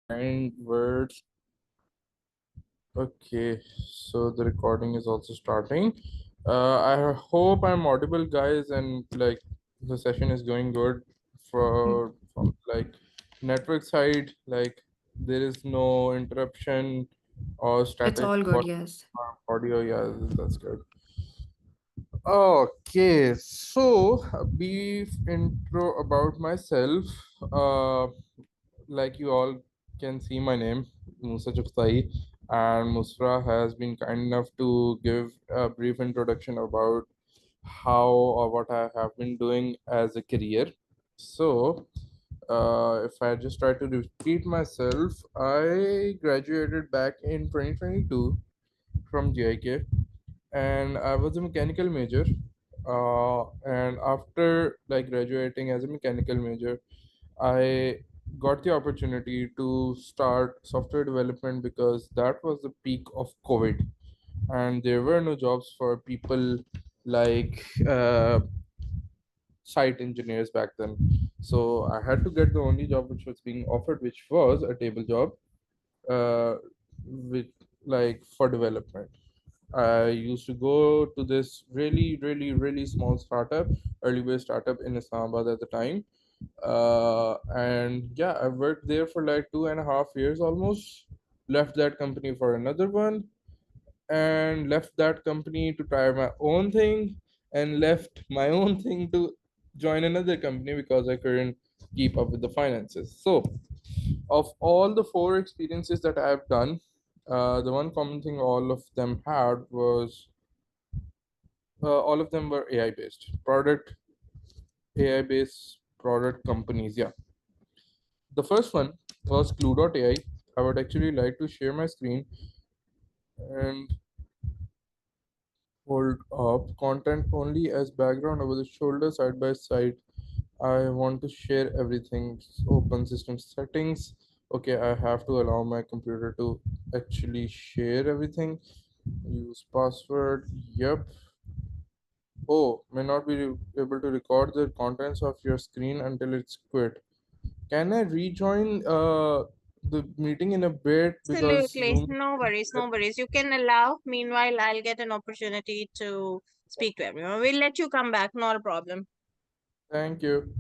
Kind words. Okay, so the recording is also starting. I hope I'm audible, guys, and like the session is going good from like network side. Like there is no interruption or It's static all good, yes. audio. Yeah, that's good. Okay, so a brief intro about myself. Like you all can see my name, Musa Chukhtai, and Musra has been kind enough to give a brief introduction about how or what I have been doing as a career. So, if I just try to repeat myself, I graduated back in 2022 from GIK, and I was a mechanical major. And after like graduating as a mechanical major, I got the opportunity to start software development because that was the peak of COVID, and there were no jobs for people like site engineers back then. So I had to get the only job which was being offered, which was a table job, with like for development. I used to go to this really small startup, early based startup in Islamabad at the time. And yeah, I worked there for like 2.5 years almost. Left that company for another one, and left that company to try my own thing, and left my own thing to join another company because I couldn't keep up with the finances. So, of all the four experiences that I've done, the one common thing all of them had was all of them were AI based product, AI based product companies. Yeah, the first one was Clue.ai. I would actually like to share my screen and hold up content only as background over the shoulder side by side. I want to share everything. Open system settings. Okay, I have to allow my computer to actually share everything. Use password. Yep. Oh, may not be able to record the contents of your screen until it's quit. Can I rejoin the meeting in a bit because Absolutely. Zoom? No worries, no worries. You can allow. Meanwhile, I'll get an opportunity to speak to everyone. We'll let you come back, not a problem. Thank you.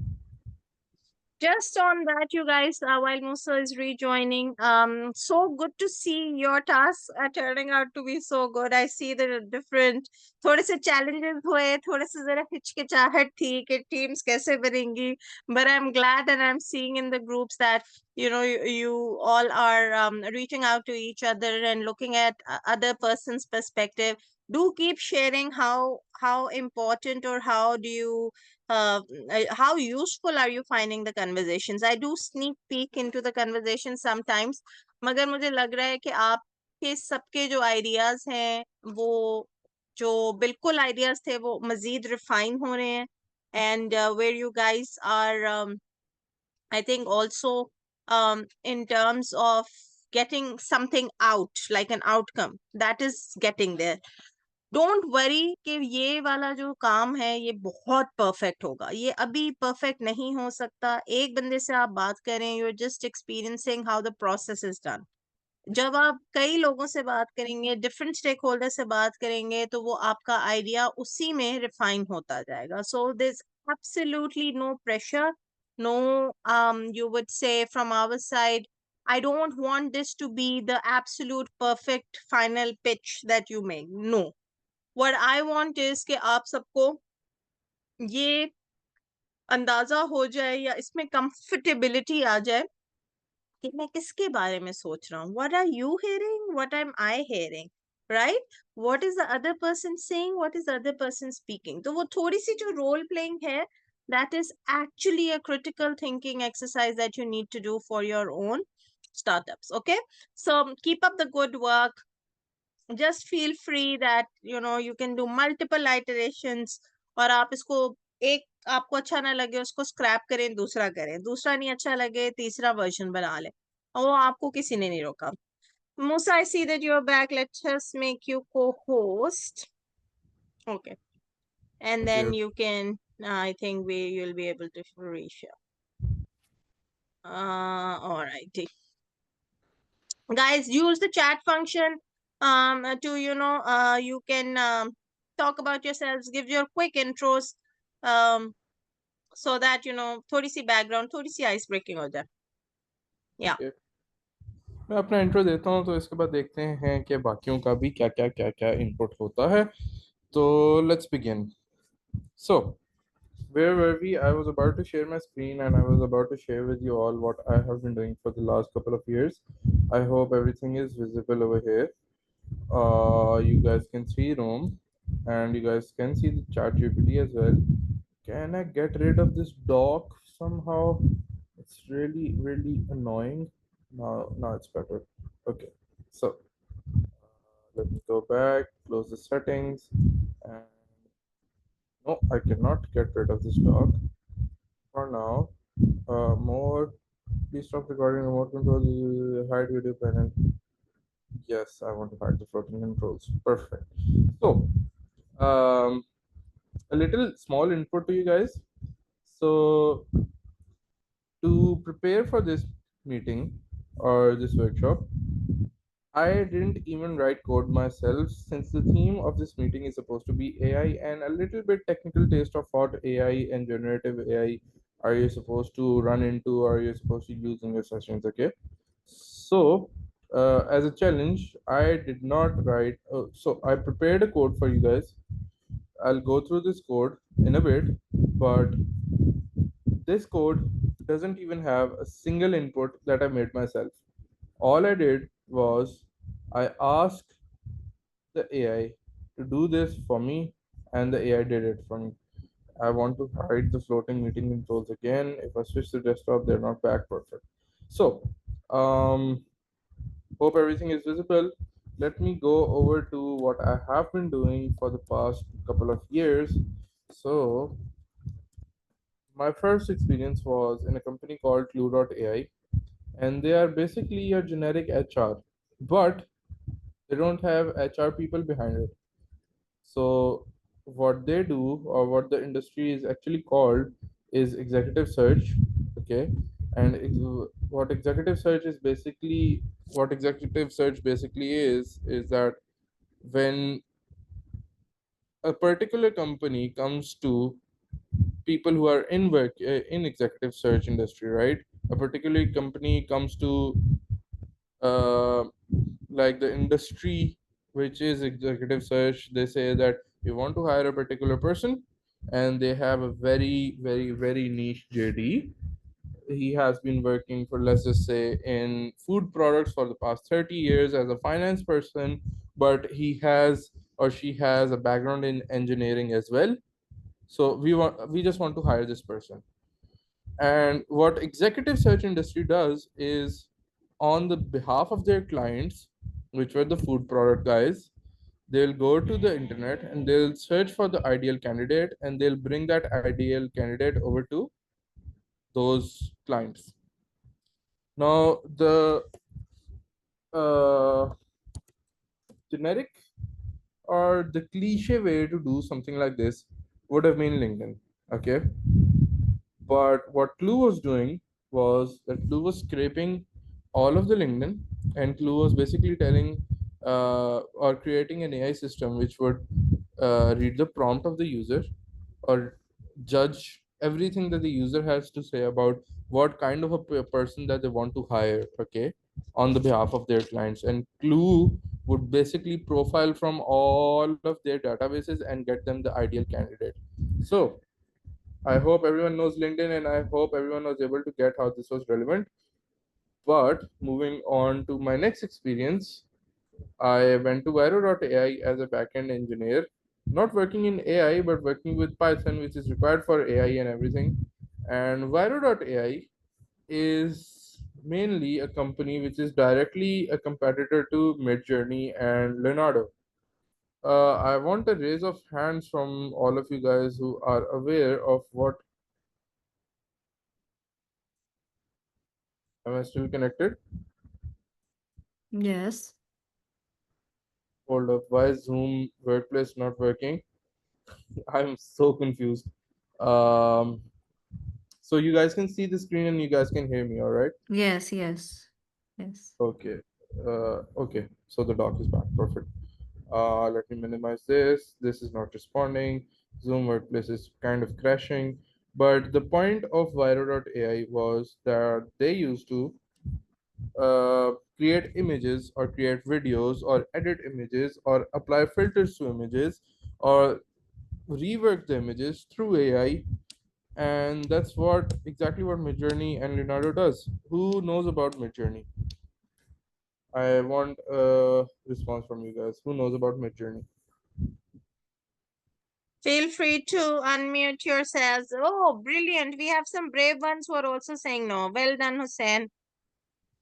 Just on that, you guys, while Musa is rejoining, so good to see your tasks are turning out to be so good. I see the different, थोड़े से challenges हुए, थोड़े से जरा हिचकिचाहट थी कि teams कैसे बनेंगी. But I'm glad and I'm seeing in the groups that you all are reaching out to each other and looking at other person's perspective. Do keep sharing how important or how do you how useful are you finding the conversations? I do sneak peek into the conversation sometimes, मगर मुझे लग रहा है कि आपके सबके जो ideas हैं वो जो बिल्कुल आइडियाज थे वो मजीद रिफाइन हो रहे हैं and where you guys are I think also in terms of getting something out like an outcome that is getting there. Don't worry कि ये वाला जो काम है ये बहुत परफेक्ट होगा, ये अभी परफेक्ट नहीं हो सकता. एक बंदे से आप बात करें, you are just experiencing how the process is done. जब आप कई लोगों से बात करेंगे, डिफरेंट स्टेक होल्डर से बात करेंगे, तो वो आपका आइडिया उसी में रिफाइन होता जाएगा. So this absolutely no pressure, no you would say from our side, I don't want this to be the absolute perfect final pitch that you make. No, what I want is कि आप सबको ये अंदाजा हो जाए या इसमें comfortability आ जाए कि मैं किसके बारे में सोच रहा हूँ. What are you hearing? What am I hearing? Right? What is the other person saying? What is the other person speaking? तो वो थोड़ी सी जो role playing है, that is actually a critical thinking exercise that you need to do for your own startups. Okay? So keep up the good work. Just feel free that you can do multiple iterations. और आप इसको एक आपको अच्छा ना लगे उसको scrap करें, दूसरा करें, दूसरा नहीं अच्छा लगे तीसरा वर्जन बना ले, और वो आपको किसी ने नहीं रोका. Musa, I see that you're back. Let's just make you co-host. Okay. And then Okay. you can, I think you'll be able to reshare. Alrighty. Guys, use the chat function to you can talk about yourselves, give your quick intros, um so that थोड़ी सी background, थोड़ी सी ice breaking हो जाए. Yeah. Okay. मैं अपना intro देता हूँ तो इसके बाद देखते हैं कि बाकियों का भी क्या क्या इनपुट होता है. तो let's begin. So where were we? I was about to share my screen and I was about to share with you all what I have been doing for the last couple of years. I hope everything is visible over here. You guys can see Roam and you guys can see the chat GPT as well. Can I get rid of this dock somehow? It's really annoying. Now it's better. Okay, so let me go back, close the settings, and no, I cannot get rid of this dock for now. More. Please stop recording remote control. Hide video panel. Yes, I want to hide the floating controls. Perfect. So, a little small input to you guys. So, to prepare for this meeting or this workshop, I didn't even write code myself since the theme of this meeting is supposed to be AI and a little bit technical taste of what AI and generative AI are you supposed to run into or you're supposed to use in your sessions, okay? So, as a challenge, I did not write, so I prepared a code for you guys. I'll go through this code in a bit, but this code doesn't even have a single input that I made myself. All I did was I asked the AI to do this for me, and the AI did it for me. I want to hide the floating meeting controls again. If I switch the desktop, they're not back perfect. So, um, hope everything is visible. Let me go over to what I have been doing for the past couple of years. So, my first experience was in a company called Clue.ai, and they are basically your generic HR, but they don't have HR people behind it. So what they do or what the industry is actually called is executive search. Okay. And what executive search is basically, what executive search basically is that when a particular company comes to people who are in work in executive search industry, right? A particular company comes to uh, like the industry which is executive search. They say that we want to hire a particular person and they have a very niche JD. He has been working for, let's just say, in food products for the past 30 years as a finance person, but he has or she has a background in engineering as well. So we just want to hire this person. And what executive search industry does is, on the behalf of their clients, which were the food product guys, they'll go to the internet and they'll search for the ideal candidate and they'll bring that ideal candidate over to those clients. Now, the uh, generic or the cliche way to do something like this would have been LinkedIn. Okay. But what Clue was doing was that Clue was scraping all of the LinkedIn, and Clue was basically telling or creating an AI system which would read the prompt of the user or judge everything that the user has to say about what kind of a person that they want to hire, okay, on the behalf of their clients. And Clue would basically profile from all of their databases and get them the ideal candidate. So I hope everyone knows LinkedIn and I hope everyone was able to get how this was relevant. But moving on to my next experience, I went to Viro.ai as a backend engineer, not working in AI, but working with Python, which is required for AI and everything. And Viro.ai is mainly a company which is directly a competitor to Midjourney and Leonardo. I want a raise of hands from all of you guys who are aware of what. Am I still connected? Yes. Hold up. Why is Zoom Workplace not working? I'm so confused. Um, so you guys can see the screen and you guys can hear me, all right? Yes. Yes. Yes. Okay. Okay, so the doc is back. Perfect. Let me minimize this. This is not responding. Zoom Workplace is kind of crashing. But the point of Viro.ai was that they used to create images or create videos or edit images or apply filters to images or rework the images through AI. And that's what exactly what Midjourney and Leonardo does. Who knows about Midjourney? I want a response from you guys. Who knows about Midjourney? Feel free to unmute yourselves. Oh, brilliant. We have some brave ones who are also saying no. Well done, Hussein.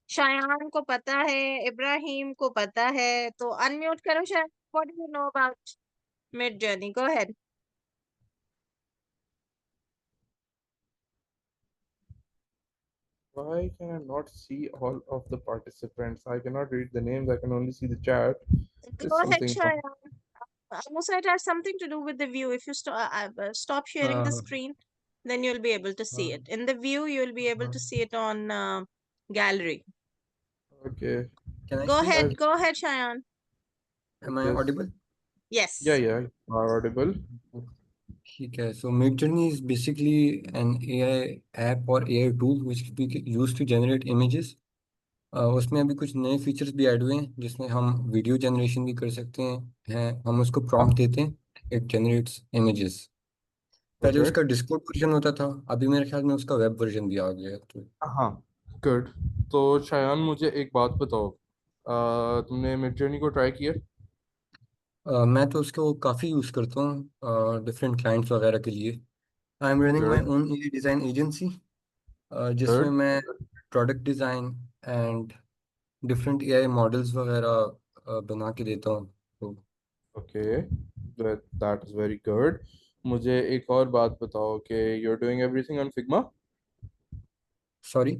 Shayan को पता है, इब्राहिम को पता है, तो unmute करो Shayan. What do you know about Midjourney? Go ahead. Why can I not see all of the participants? I cannot read the names. I can only see the chat. There's Go ahead, something wrong. Shayan. Musa, it has something to do with the view. If you stop sharing the screen, then you'll be able to see it. In the view, you'll be able to see it on gallery. Okay. Can I Go speak? ahead, go ahead, Shayan. Am I Yes. audible? Yes. Yeah, you are audible. ठीक है. So Midjourney is basically an AI app or AI tool which we use to generate images. उसमें अभी कुछ नए features भी add हुए हैं जिसमें हम वीडियो जनरेशन भी कर सकते हैं. हम उसको प्रॉम्प्ट देते हैं, इट जनरेट्स इमेजेस. पहले Perfect. उसका डिस्कॉर्ड वर्जन होता था, अभी मेरे ख्याल में उसका वेब वर्जन भी आ गया है. तो हाँ, गुड. तो शायान मुझे एक बात बताओ. तुमने मिडजर्नी को ट्राई किया? मैं तो उसको काफ़ी यूज़ करता हूँ डिफरेंट क्लाइंट्स वगैरह के लिए. I am running my good. Own design agency जिसमें गुड. मैं product design and different AI models वगैरह बना के देता हूँ. तो okay, that is very good. मुझे एक और बात बताओ कि you are doing everything on Figma. Sorry,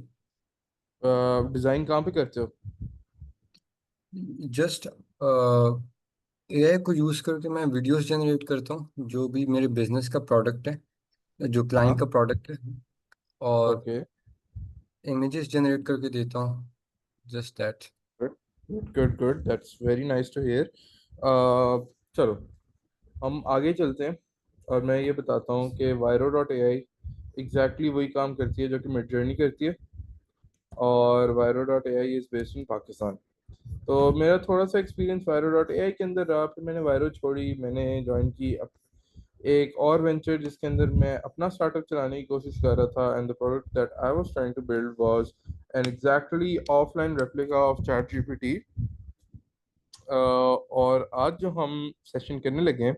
design कहाँ पे करते हो? जस्ट एआई को यूज़ करके मैं वीडियोस जनरेट करता हूँ जो भी मेरे बिजनेस का प्रोडक्ट है, जो क्लाइंट हाँ. का प्रोडक्ट है, और ओके. इमेजेस जनरेट करके देता हूँ. Just that. Good good good, that's very nice to hear. चलो, हम आगे चलते हैं और मैं ये बताता हूँ कि Viro.ai एग्जैक्टली वही काम करती है जो कि मिडजर्नी करती है. और Viro.ai is based in Pakistan. तो मेरा थोड़ा सा एक्सपीरियंस Viro.ai के अंदर रहा. फिर मैंने वायरो छोड़ी, मैंने ज्वाइन की एक और वेंचर जिसके अंदर मैं अपना स्टार्टअप चलाने की कोशिश कर रहा था. And the product that I was trying to build was an exactly offline replica of ChatGPT. और आज जो हम सेशन करने लगे हैं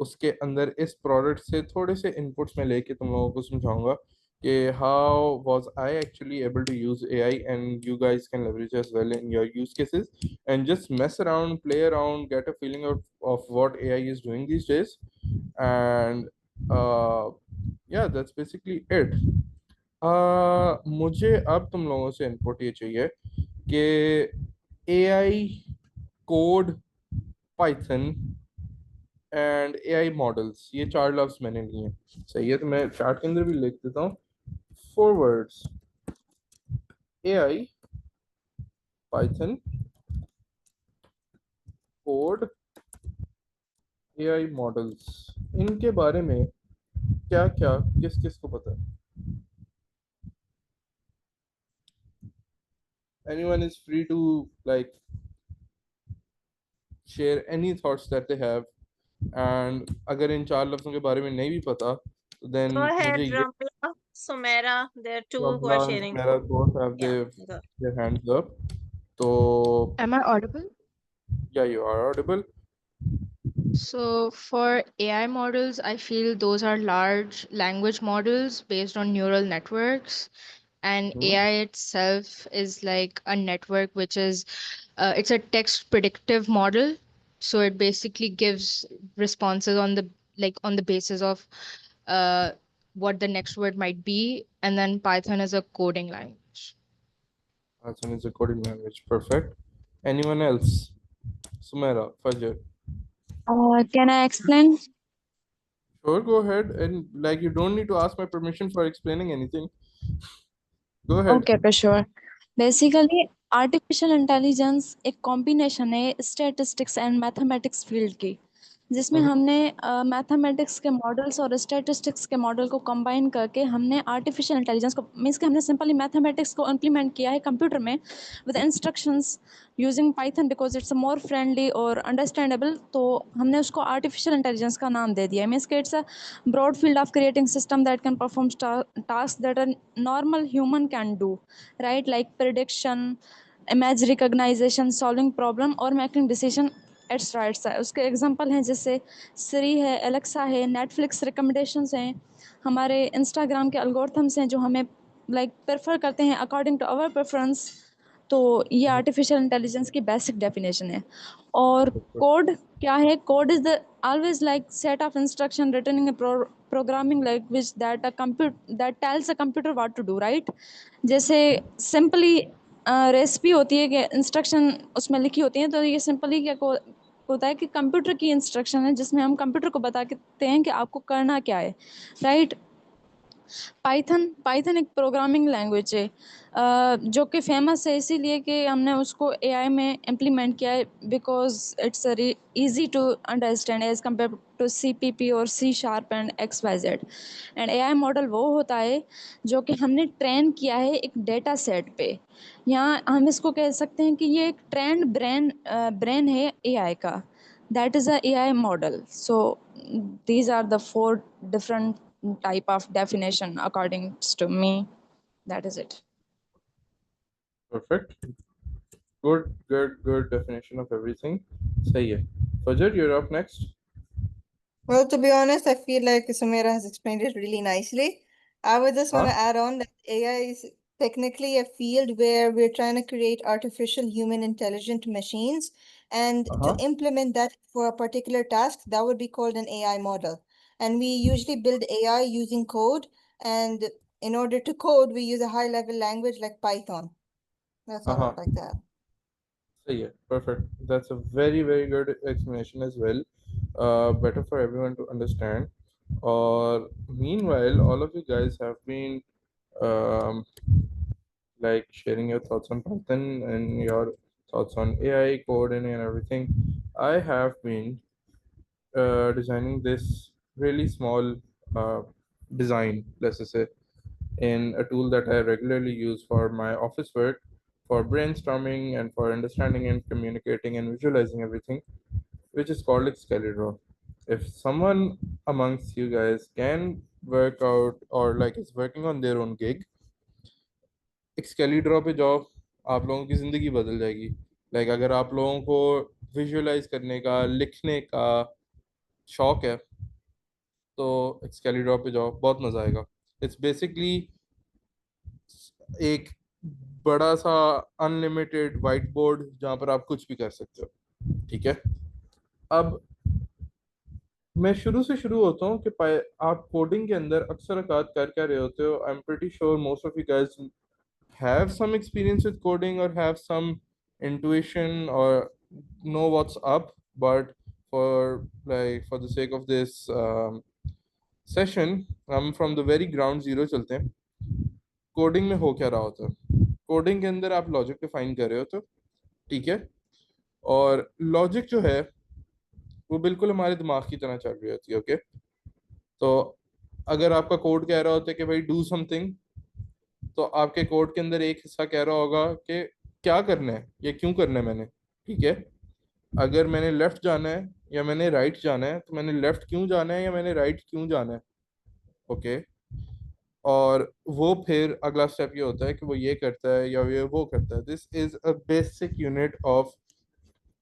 उसके अंदर इस प्रोडक्ट से थोड़े से इनपुट्स में लेके तुम लोगों को समझाऊंगा कि how was I actually able to use AI and you guys can leverage as well in your use cases and just mess around, play around, get a feeling of what AI is doing these days. And yeah, that's basically it. मुझे अब तुम लोगों से input ये चाहिए कि AI code, Python and AI models, ये चार लफ्ज मैंने लिए. सही है, तो मैं चैट के अंदर भी लिख देता हूँ. 4 words: AI, Python, code, AI models. इनके बारे में क्या क्या किस किस को पता है? Anyone is free to like share any thoughts that they have. And अगर इन चार लफ्जों के बारे में नहीं भी पता तो then Go ahead, मुझे ये Ramla, Sumaira. There are two who are Ramla and sharing. Sumaira both have Yeah, go. their hands up. तो Am I audible? yeah, you are audible. So for AI models, I feel those are large language models based on neural networks. And Hmm. AI itself is like a network, which is it's a text predictive model. So it basically gives responses on the basis of uh, what the next word might be. And then Python is a coding language. Python is a coding language. Perfect. Anyone else? Sumaira, Fajr. Can I explain? Sure, go ahead. And like, you don't need to ask my permission for explaining anything. Go ahead. Okay, for sure. Basically, artificial intelligence एक combination है statistics and mathematics field की, जिसमें हमने mathematics के models और statistics के model को combine करके हमने आर्टिफिशियल इंटेलिजेंस को मीन्स कि हमने सिंपली मैथमेटिक्स को इम्प्लीमेंट किया है कंप्यूटर में with instructions using Python because it's more friendly और अंडरस्टैंडेबल, तो हमने उसको आर्टिफिशियल इंटेलिजेंस का नाम दे दिया है। मीन्स कि it's a broad field of creating system that can perform task that a normal human can do, right, like prediction, image recognization, solving problem और मेकिंग डिसीजन एट्सट्रा। उसके एग्जांपल हैं जैसे सिरी है, एलेक्सा है, नेटफ्लिक्स रिकमेंडेशंस हैं, हमारे Instagram के algorithms हैं जो हमें लाइक प्रेफर करते हैं अकॉर्डिंग टू आवर प्रेफरेंस। तो ये आर्टिफिशियल इंटेलिजेंस की बेसिक डेफिनेशन है। और कोड क्या है? Code is the always like set of instruction written in a programming language that that tells a computer what to do, right? जैसे simply recipe होती है कि इंस्ट्रक्शन उसमें लिखी होती हैं, तो ये सिंपली क्या होता है कि कंप्यूटर की इंस्ट्रक्शन है जिसमें हम कंप्यूटर को बताते हैं कि आपको करना क्या है, राइट? पाइथन पाइथन एक प्रोग्रामिंग लैंग्वेज है जो कि फेमस है इसीलिए कि हमने उसको एआई में इम्प्लीमेंट किया है because it's easy to understand as compare to CPP और C sharp and X Y Z. And AI model वो होता है जो कि हमने ट्रेन किया है एक डेटा सेट पे। यहाँ हम इसको कह सकते हैं कि ये एक ट्रेंड ब्रेन है एआई का, that is a AI model. So these are the 4 different type of definition according to me. That is it. Perfect. Good definition of everything. सही है. Fajr, you're up next. Well, to be honest, I feel like Samira has explained it really nicely. I would just want to add on that AI is technically a field where we're trying to create artificial human intelligent machines. And to implement that for a particular task, that would be called an AI model. And we usually build AI using code. And in order to code, we use a high level language like Python. That's all I'd like to add. सही है. Perfect. That's a very good explanation as well. Better for everyone to understand. Or meanwhile, all of you guys have been um, like sharing your thoughts on Python and your thoughts on AI coding and everything. I have been designing this really small design, let's just say, in a tool that I regularly use for my office work, for brainstorming and for understanding and communicating and visualizing everything, which is called Excalibur. If someone amongst you guys can work out or like is working on their own gig, Excalibur पे जाओ, आप लोगों की जिंदगी बदल जाएगी. Like अगर आप लोगों को विजुअलाइज करने का, लिखने का शौक है, तो Excalibur पे जाओ, बहुत मजा आएगा. इट्स बेसिकली एक बड़ा सा अनलिमिटेड व्हाइट बोर्ड जहां पर आप कुछ भी कर सकते हो. ठीक है. अब मैं शुरू से शुरू होता हूँ कि आप कोडिंग के अंदर अक्सर औकात कर क्या रहे होते हो. आई am pretty sure most of you guys have some experience with coding or have some intuition or know what's up, but for the sake of this session, हम from the very ground zero चलते हैं. Coding में हो क्या रहा होता है? Coding के अंदर आप लॉजिक डिफाइन कर रहे हो, तो ठीक है. और लॉजिक जो है वो बिल्कुल हमारे दिमाग की तरह चल रही होती है. ओके. तो अगर आपका कोड कह रहा होता है कि भाई डू समथिंग, तो आपके कोड के अंदर एक हिस्सा कह रहा होगा कि क्या करना है, ये क्यों करना है मैंने. ठीक है. अगर मैंने लेफ्ट जाना है या मैंने राइट जाना है, तो मैंने लेफ्ट क्यों जाना है या मैंने राइट क्यों जाना है. ओके. और वो फिर अगला स्टेप ये होता है कि वो ये करता है या ये वो करता है. This is a basic unit of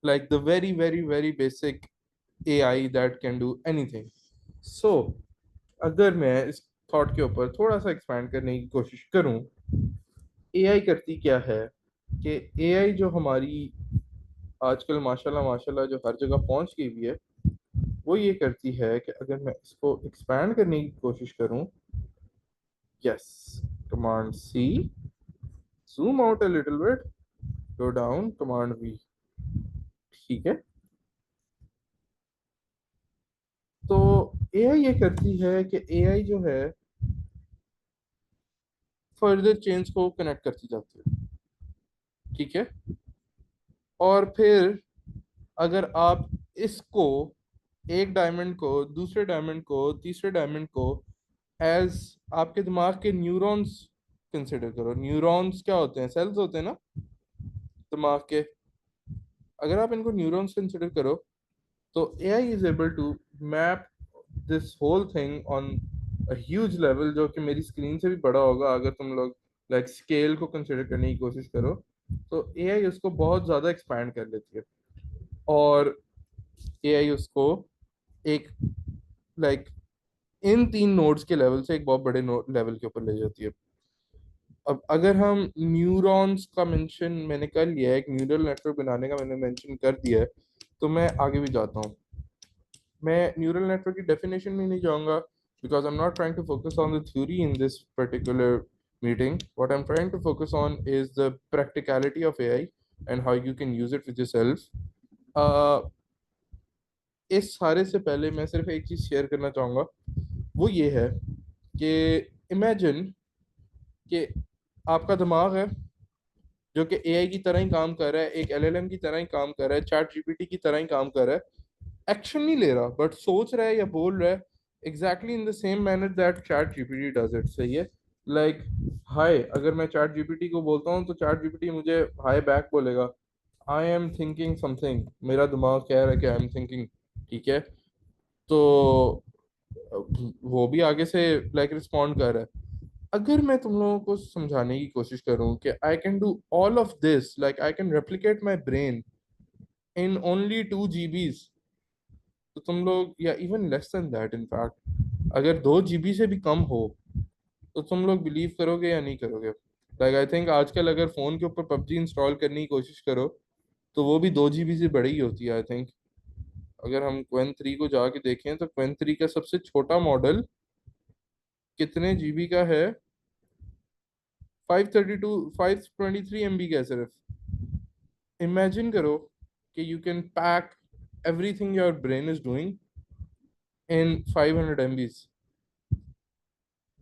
like the very basic AI that can do anything. So अगर मैं इस थॉट के ऊपर थोड़ा सा एक्सपैंड करने की कोशिश करूं, AI करती क्या है कि AI जो हमारी आजकल माशाल्लाह जो हर जगह पहुंच गई हुई है, वो ये करती है कि अगर मैं इसको एक्सपैंड करने की कोशिश करूं, yes, command C, zoom out a little bit, go down, command V. ठीक है. तो AI ये करती है कि AI जो है फर्दर चेन्स को कनेक्ट करती जाती है. ठीक है। और फिर अगर आप इसको, एक डायमंड को, दूसरे डायमंड को, तीसरे डायमंड को एज आपके दिमाग के न्यूरॉन्स कंसिडर करो। न्यूरॉन्स क्या होते हैं? सेल्स होते हैं ना दिमाग के। अगर आप इनको न्यूरॉन्स कंसिडर करो तो AI is able to map this whole thing on a huge level, जो कि मेरी स्क्रीन से भी बड़ा होगा अगर तुम लोग लाइक स्केल को कंसिडर करने की कोशिश करो। तो AI उसको बहुत ज़्यादा एक्सपैंड कर लेती है, और AI उसको एक लाइक इन 3 नोड्स के लेवल से एक बहुत बड़े लेवल के ऊपर ले जाती है। अब अगर हम न्यूरॉन्स का मेंशन मैंने कर लिया है, एक न्यूरल नेटवर्क बनाने का मैंने मेंशन कर दिया है, तो मैं आगे भी जाता हूँ। मैं न्यूरल नेटवर्क की डेफिनेशन में नहीं जाऊंगा because I'm not trying to focus on the theory in this particular meeting. What I'm trying to focus on is the practicality of AI and how you can use it with yourself. इस सारे से पहले मैं सिर्फ एक चीज share करना चाहूंगा, वो ये है कि इमेजिन कि आपका दिमाग है जो कि AI की तरह ही काम कर रहा है, एक LLM की तरह ही काम कर रहा है, चैट GPT की तरह ही काम कर रहा है, एक्शन नहीं ले रहा बट सोच रहा है या बोल रहा है exactly in the same manner that chat GPT does it. सही है। लाइक हाय, अगर मैं चैट जीपीटी को बोलता हूँ तो चैट जीपीटी मुझे हाय बैक बोलेगा, आई एम थिंकिंग समथिंग, मेरा दिमाग कह रहा है कि आई एम थिंकिंग। ठीक है। तो वो भी आगे से लाइक रिस्पॉन्ड कर रहा है। अगर मैं तुम लोगों को समझाने की कोशिश करूं कि I can do all of this, like I can replicate my brain in only 2 GBs, तो तुम लोग, या even less than that in fact, अगर 2 GB से भी कम हो तो तुम लोग बिलीव करोगे या नहीं करोगे? लाइक आई थिंक आजकल अगर फोन के ऊपर PUBG इंस्टॉल करने की कोशिश करो तो वो भी 2 GB से बड़ी ही होती है आई थिंक। अगर हम क्वेन 3 को जाके देखें तो क्वेन 3 का सबसे छोटा मॉडल कितने GB का है? 523 MB का है सिर्फ। इमेजिन करो कि you can pack everything your brain is doing in 500 MBs.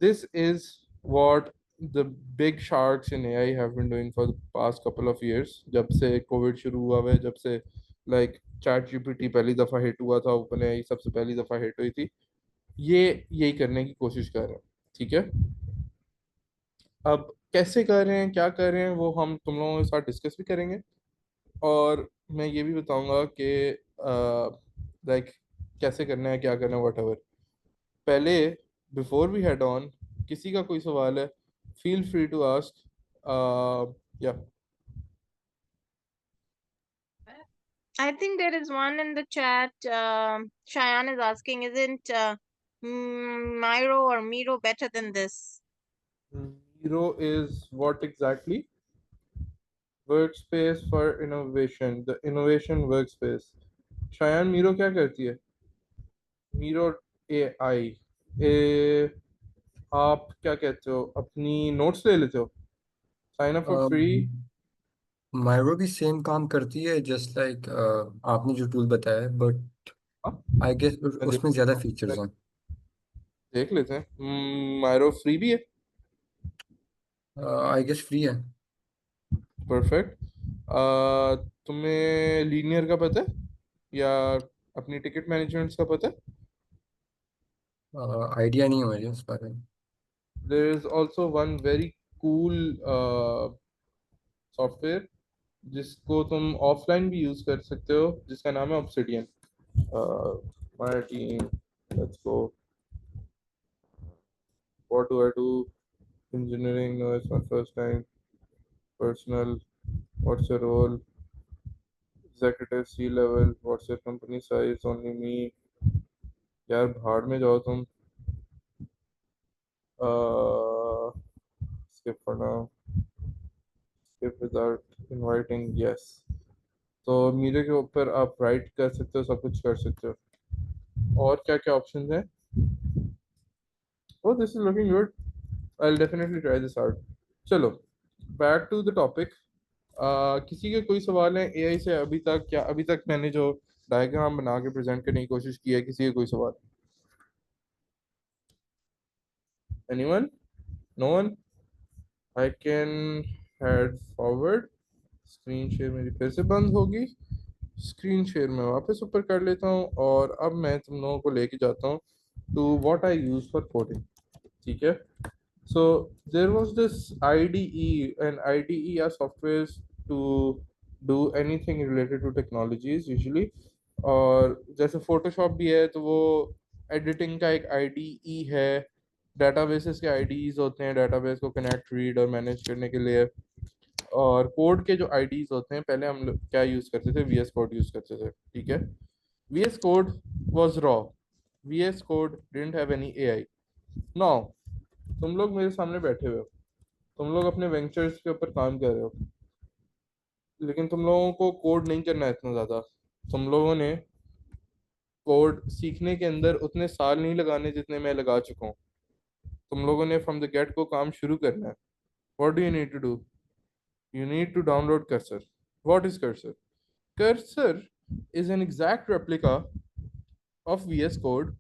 This is what the big sharks in AI have been doing for the past couple of years. जब से कोविड शुरू हुआ है, जब से लाइक चैट जीपीटी पहली दफा hit हुआ था, ओपन एआई सबसे पहली दफा हिट हुई थी, ये यही करने की कोशिश कर रहे हैं। ठीक है। अब कैसे कर रहे हैं, क्या कर रहे हैं, वो हम तुम लोगों के साथ डिस्कस भी करेंगे, और मैं ये भी बताऊंगा कि लाइक कैसे करना है, क्या करना है, वट एवर। पहले बिफोर वी हेड ऑन, किसी का कोई सवाल है, फील फ्री टू आस्क। या I think there is one in the chat. Cheyenne is asking, isn't Miro or Miro better than this? Miro is what exactly? Workspace for innovation, the innovation workspace. Shayan Miro क्या करती है? Miro AI ए, आप क्या कहते हो, अपनी notes ले लेते हो, sign up for free? Miro भी सेम काम करती है जस्ट लाइक आपने जो टूल बताया है, बट आई गेस मैं देख उसमें ज़्यादा लेता फीचर्स हूँ, हैं। देख लेते हैं। मायरो फ्री भी है? आई गेस फ्री है। परफेक्ट। तुम्हें लीनियर का पता है या अपनी टिकट मैनेजमेंट का पता है? आइडिया नहीं है मुझे उस बारे में। There is also one very cool software जिसको तुम ऑफलाइन भी यूज कर सकते हो, जिसका नाम है Obsidian. My team, let's go, what do I do, engineering, no it's my first time, personal, what's your role, executive, C level, what's your company size, only me. यार भाड़ में जाओ तुम। skip for now, skip without inviting, yes। तो मेरे के ऊपर आप राइट कर सकते हो, सब कुछ कर सकते हो। और क्या क्या ऑप्शंस हैं? oh, this is looking good, I'll definitely try this out। चलो बैक टू द टॉपिक। किसी के कोई सवाल है AI से अभी तक? क्या अभी तक मैंने जो डायग्राम बना के प्रेजेंट करने की कोशिश की है, किसी के कोई सवाल? Anyone? No one? I can head forward, screen share मेरी फिर से बंद होगी। स्क्रीन शेयर में वापस ऊपर कर लेता हूँ और अब मैं तुम लोगों को लेके जाता हूँ to what I use for coding. ठीक है। So there was this IDE, and IDE are softwares to do anything related to technologies usually। और जैसे Photoshop भी है तो वो एडिटिंग का एक IDE है। डेटाबेसेस के IDEs होते हैं डेटाबेस को कनेक्ट रीड और मैनेज करने के लिए। और कोड के जो IDEs होते हैं, पहले हम लोग क्या यूज़ करते थे, VS कोड यूज़ करते थे। ठीक है। VS code was raw। VS code didn't have any AI। Now तुम लोग मेरे सामने बैठे हुए हो, तुम लोग अपने वेंचर्स के ऊपर काम कर रहे हो, लेकिन तुम लोगों को कोड नहीं करना है इतना ज़्यादा। तुम लोगों ने कोड सीखने के अंदर उतने साल नहीं लगाने जितने मैं लगा चुका हूँ। तुम लोगों ने फ्रॉम द गेट को काम शुरू करना है। What do you need to do? You need to download Cursor. What is Cursor? Cursor is an exact replica of VS code,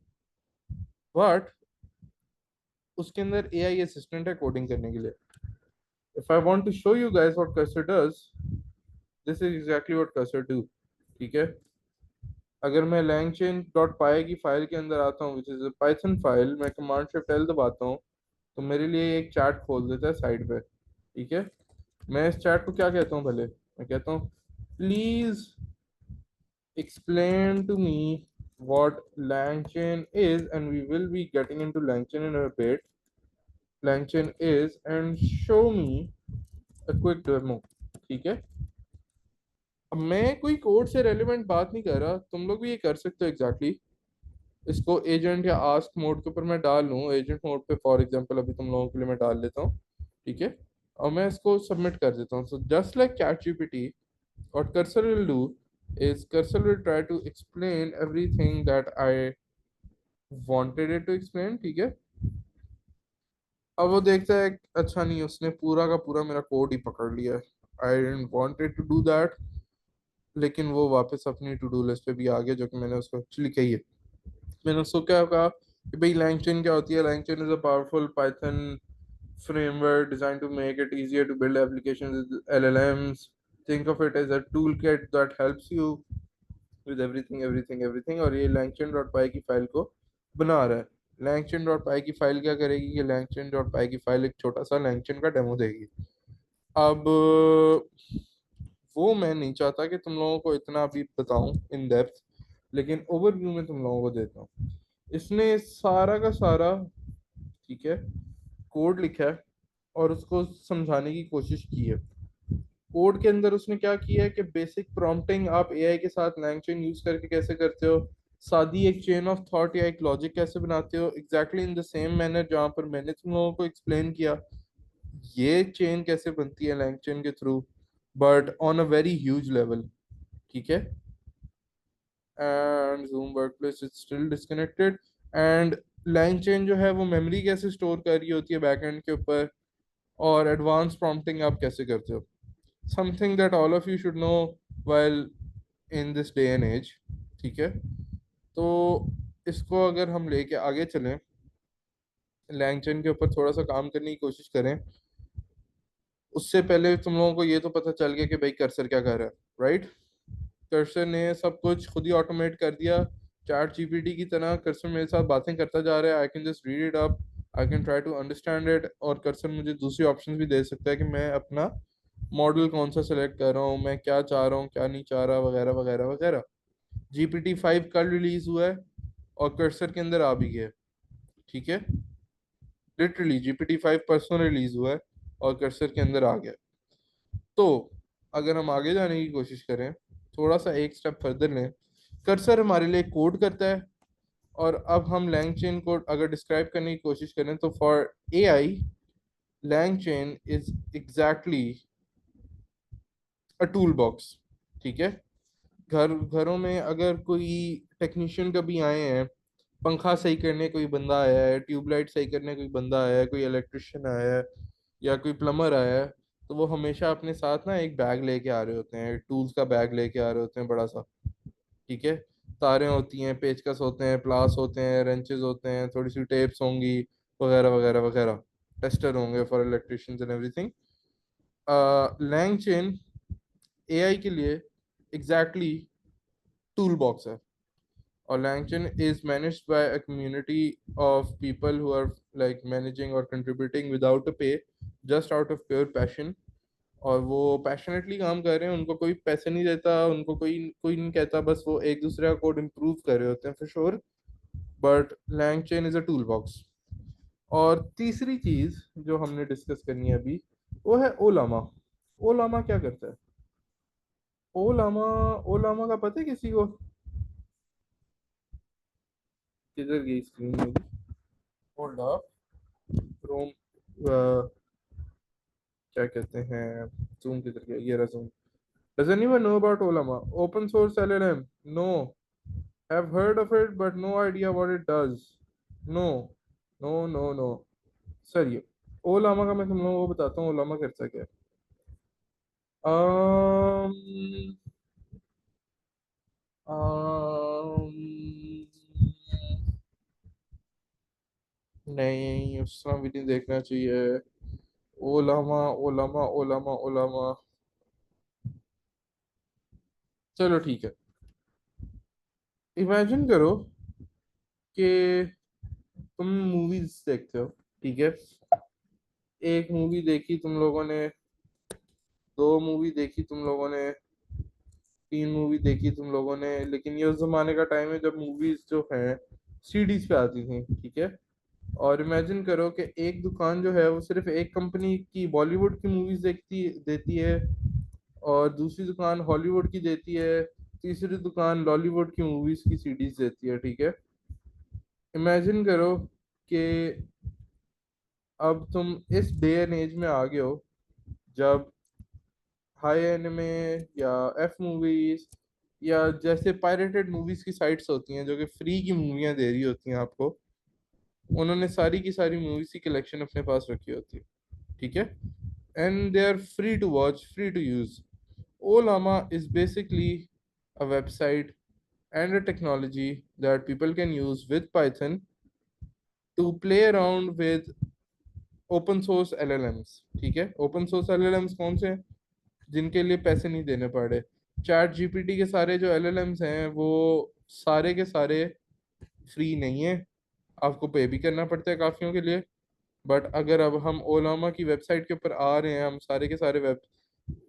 but उसके अंदर AI असिस्टेंट है कोडिंग करने के लिए। If I want to show you guys what cursor does, this is exactly what cursor do। ठीक है। अगर मैं langchain.py की फाइल के अंदर आता हूँ, विच इज पाइथन फाइल, मैं कमांड शिफ्ट एल दबाता हूँ तो मेरे लिए एक चैट खोल देता है साइड पे। ठीक है। मैं इस चैट को क्या कहता हूँ भले, मैं कहता हूँ please explain to me what langchain is, and we will be getting into langchain in a bit। langchain is and show me a quick demo। ठीक है। अब मैं कोई कोड से रेलिवेंट बात नहीं कर रहा, तुम लोग भी ये कर सकते हो एग्जैक्टली इसको एजेंट या आस्क मोड के ऊपर मैं डाल लूँ। एजेंट मोड पे फॉर एग्जांपल अभी तुम लोगों के लिए मैं डाल लेता हूँ। ठीक है। और मैं इसको सबमिट कर देता हूँ। So just like ChatGPT, what cursor will do is cursor will try to explain everything that I wanted it to explain। ठीक है। अब वो देखता है अच्छा नहीं, उसने पूरा का पूरा मेरा कोड ही पकड़ लिया है। I didn't wanted to do that, लेकिन वो वापस अपनी टू डू लिस्ट पे भी आ गया जो कि मैंने उसको एक्चुअली कही है। मैंने उसको क्या कहा कि भाई LangChain क्या होती है। LangChain is a powerful Python framework designed to make it easier to build applications with LLMs। Think of it as a toolkit that helps you with everything। और ये langchain.py की फाइल को बना रहा है। langchain.py की फाइल क्या करेगी कि langchain.py की फाइल एक छोटा सा langchain का डेमो देगी। अब वो मैं नहीं चाहता कि तुम लोगों को इतना अभी बताऊं इन डेप्थ, लेकिन ओवरव्यू में तुम लोगों को देता हूँ। इसने सारा का सारा, ठीक है, कोड लिखा है और उसको समझाने की कोशिश की है। कोड के अंदर उसने क्या किया है कि बेसिक प्रॉम्प्टिंग आप AI के साथ LangChain यूज करके कैसे करते हो, सादी एक चेन ऑफ थॉट या एक लॉजिक कैसे बनाते हो exactly in the same manner जहाँ पर मैंने तुम लोगों को एक्सप्लेन किया ये चेन कैसे बनती है LangChain के through, but on a very huge level. ठीक है। And Zoom workplace is still disconnected. And LangChain जो है वो मेमोरी कैसे स्टोर कर रही होती है बैकएंड के ऊपर, और एडवांस प्रॉम्प्टिंग आप कैसे करते हो, something that all of you should know while in this day and age. ठीक है। तो इसको अगर हम लेके आगे चलें, LangChain के ऊपर थोड़ा सा काम करने की कोशिश करें, उससे पहले तुम लोगों को ये तो पता चल गया कि भाई कर्सर क्या कर रहा है, राइट। कर्सर ने सब कुछ खुद ही ऑटोमेट कर दिया। ChatGPT की तरह कर्सर मेरे साथ बातें करता जा रहा है। I can just read it up, I can try to understand it, और कर्सर मुझे दूसरी ऑप्शन भी दे सकता है कि मैं अपना मॉडल कौन सा सेलेक्ट कर रहा हूँ, मैं क्या चाह रहा हूँ क्या नहीं चाह रहा, वगैरह वगैरह वगैरह। GPT-5 कल रिलीज हुआ है और कर्सर के अंदर आ भी गया है। ठीक है। लिटरली GPT-5 परसों रिलीज हुआ है और कर्सर के अंदर आ गया। तो अगर हम आगे जाने की कोशिश करें, थोड़ा सा एक स्टेप फर्दर लें, कर्सर हमारे लिए कोड करता है। और अब हम LangChain को अगर डिस्क्राइब करने की कोशिश करें तो for AI LangChain is exactly a tool box. ठीक है। घरों में अगर कोई टेक्नीशियन कभी आए हैं, पंखा सही करने कोई बंदा आया है, ट्यूबलाइट सही करने कोई बंदा आया है, कोई इलेक्ट्रिशियन आया है या कोई प्लम्बर आया है, तो वो हमेशा अपने साथ ना एक बैग लेके आ रहे होते हैं, टूल्स का बैग लेके आ रहे होते हैं बड़ा सा। ठीक है। तारें होती हैं, पेचकस होते हैं, प्लास होते हैं, रेंचेस होते हैं, थोड़ी सी टेप्स होंगी, वगैरह वगैरह वगैरह, टेस्टर होंगे for electricians and everything. LangChain AI के लिए एग्जैक्टली टूल बॉक्स है। और LangChain is managed by a community of people who are like managing or contributing without a pay, just out of pure passion। और वो passionately काम कर रहे हैं, उनको कोई पैसे नहीं देता, उनको कोई कोई नहीं कहता, बस वो एक दूसरे का कोड इम्प्रूव कर रहे होते हैं for sure. But LangChain is a tool box. और तीसरी चीज जो हमने डिस्कस करनी है अभी, वो है ओलामा। ओलामा क्या करता है? ओलामा, ओलामा का पता है किसी को? किधर गई स्क्रीन मेरी? होल्ड अप, क्रोम, क्या कहते हैं, जूम किधर गया? ये रहा zoom. Does anyone know about Olama? Open source LLM? No. Have heard of it, but no idea what it does. No, no, no, no. Sir ये ओलामा का मैं तुम लोगों को बताता हूँ, ओलामा करता क्या है। um, um, नहीं, उस तरह भी नहीं देखना चाहिए। ओलामा, ओलामा, ओलामा, ओलामा, चलो ठीक है। इमेजिन करो कि तुम मूवीज देखते हो, ठीक है? एक मूवी देखी तुम लोगों ने, दो मूवी देखी तुम लोगों ने, तीन मूवी देखी तुम लोगों ने, लेकिन ये उस जमाने का टाइम है जब मूवीज जो हैं सीडीज पे आती थी, ठीक है? और इमेजिन करो कि एक दुकान जो है वो सिर्फ एक कंपनी की बॉलीवुड की मूवीज देखती देती है, और दूसरी दुकान हॉलीवुड की देती है, तीसरी दुकान लॉलीवुड की मूवीज की सीडीज देती है, ठीक है? इमेजिन करो कि अब तुम इस डे एंड एज में आ गए हो जब हाई एनिमे या एफ मूवीज या जैसे पायरेटेड मूवीज की साइट्स होती हैं जो कि फ्री की मूवियाँ दे रही होती हैं आपको, उन्होंने सारी की सारी मूवीज की कलेक्शन अपने पास रखी होती है, ठीक है? And they are free to watch, free to use. Olama is basically a website and a technology that people can use with Python to play around with open source LLMs, ठीक है? open source LLMs कौन से हैं? जिनके लिए पैसे नहीं देने पड़े। चैट जीपीटी के सारे जो LLMs हैं वो सारे के सारे फ्री नहीं है, आपको पे भी करना पड़ता है काफियों के लिए। बट अगर अब हम ओलामा की वेबसाइट के ऊपर आ रहे हैं, हम सारे के सारे वेब,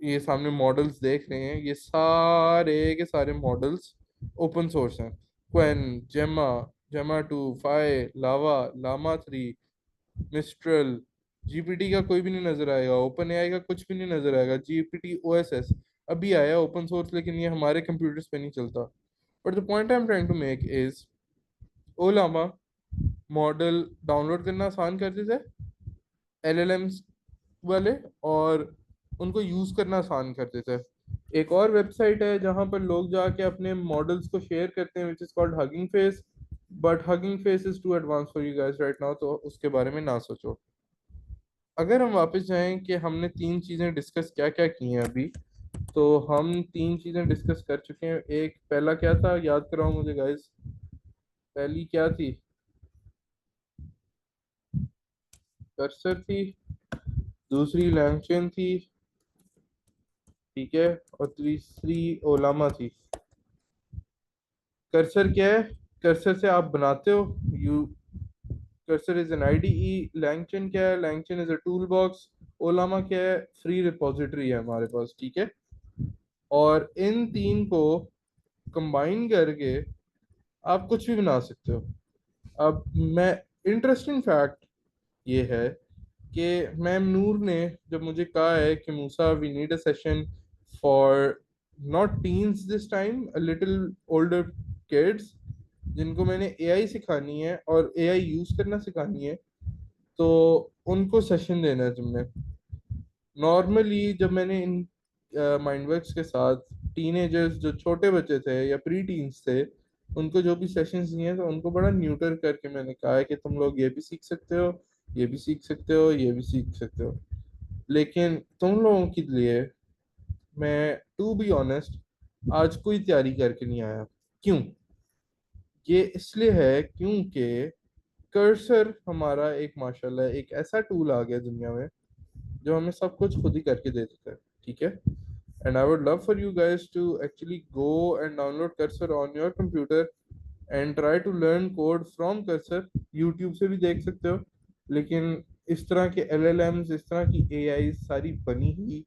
ये सामने मॉडल्स देख रहे हैं, ये सारे के सारे मॉडल्स ओपन सोर्स हैं। क्वेन, जेमा, जेमा 2, फाई, लावा, लामा 3, मिस्ट्रल। जीपीटी का कोई भी नहीं नजर आएगा, ओपन एआई का कुछ भी नहीं नजर आएगा। जीपीटी ओएसएस अभी आया ओपन सोर्स, लेकिन ये हमारे कंप्यूटर्स पे नहीं चलता। But the point I am trying to make is Ollama model download करना आसान कर देता है LLMs वाले, और उनको यूज करना आसान कर देता है। एक और वेबसाइट है जहां पर लोग जाके अपने मॉडल्स को शेयर करते हैं, which is called Hugging Face. But Hugging Face is too advance for you guys right now, तो उसके बारे में ना सोचो। अगर हम वापस जाएं कि हमने तीन चीजें डिस्कस क्या क्या की हैं अभी, तो हम तीन चीजें डिस्कस कर चुके हैं। एक पहला क्या था, याद कराओ मुझे गाइस, पहली क्या थी? कर्सर थी, दूसरी लैंगचेन थी, ठीक है, और तीसरी ओलामा थी। कर्सर क्या है? कर्सर से आप बनाते हो, you, cursor is an IDE. LangChain क्या है? LangChain is a tool box. Ollama क्या है? फ्री रिपोजिटरी है हमारे पास, ठीक है? और इन तीन को कंबाइन करके आप कुछ भी बना सकते हो। अब मैं, इंटरेस्टिंग फैक्ट ये है कि मैम नूर ने जब मुझे कहा है कि Musa we need a session for not teens this time, a little older kids, जिनको मैंने एआई सिखानी है और एआई यूज करना सिखानी है, तो उनको सेशन देना है तुमने। नॉर्मली जब मैंने इन माइंडवर्क्स के साथ टीनेजर्स जो छोटे बच्चे थे या प्री टीन्स थे, उनको जो भी सेशंस दिए तो उनको बड़ा न्यूटर करके मैंने कहा है कि तुम लोग ये भी सीख सकते हो, ये भी सीख सकते हो, ये भी सीख सकते हो। लेकिन तुम लोगों के लिए मैं टू बी ऑनेस्ट आज कोई तैयारी करके नहीं आया। क्यों? ये इसलिए है क्योंकि कर्सर हमारा एक माशाल्लाह एक ऐसा टूल आ गया दुनिया में जो हमें सब कुछ खुद ही करके दे देता है, ठीक है? and I would love for you guys to actually go and download Cursor on your computer and try to learn code from Cursor. YouTube से भी देख सकते हो, लेकिन इस तरह के LLMs, इस तरह की AI सारी बनी ही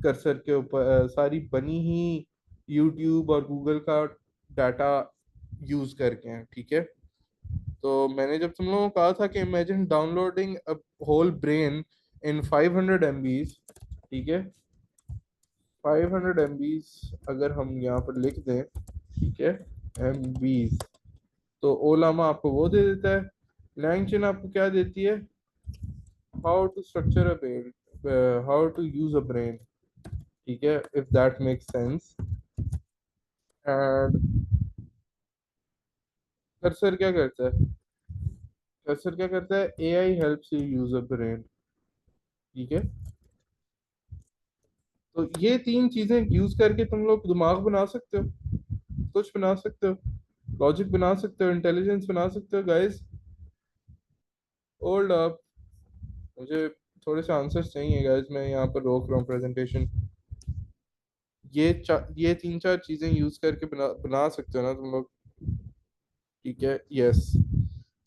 कर्सर के ऊपर, सारी बनी ही YouTube और Google का डाटा यूज करके हैं, ठीक है। तो मैंने जब तुम लोगों को कहा था कि imagine downloading a whole brain in 500 MBs, ठीक है, 500 MBs अगर हम यहाँ पर लिख दें, ठीक है, MBs, तो ओलामा आपको वो दे देता है। लैंगचेन आपको क्या देती है? How to structure a brain, how to use a brain, ठीक है, if that makes sense. And Cursor क्या करता है? कर्सर क्या करता है? AI helps you use a brain, ठीक है। तो ये तीन चीजें यूज करके तुम लोग दिमाग बना सकते हो, कुछ बना सकते हो, लॉजिक बना सकते हो, इंटेलिजेंस बना सकते हो गाइस। होल्ड अप, मुझे थोड़े से आंसर्स चाहिए गाइस, मैं यहाँ पर रोक रहा हूँ प्रेजेंटेशन। ये तीन चार चीजें यूज करके बना सकते हो ना तुम लोग, ठीक है। यस,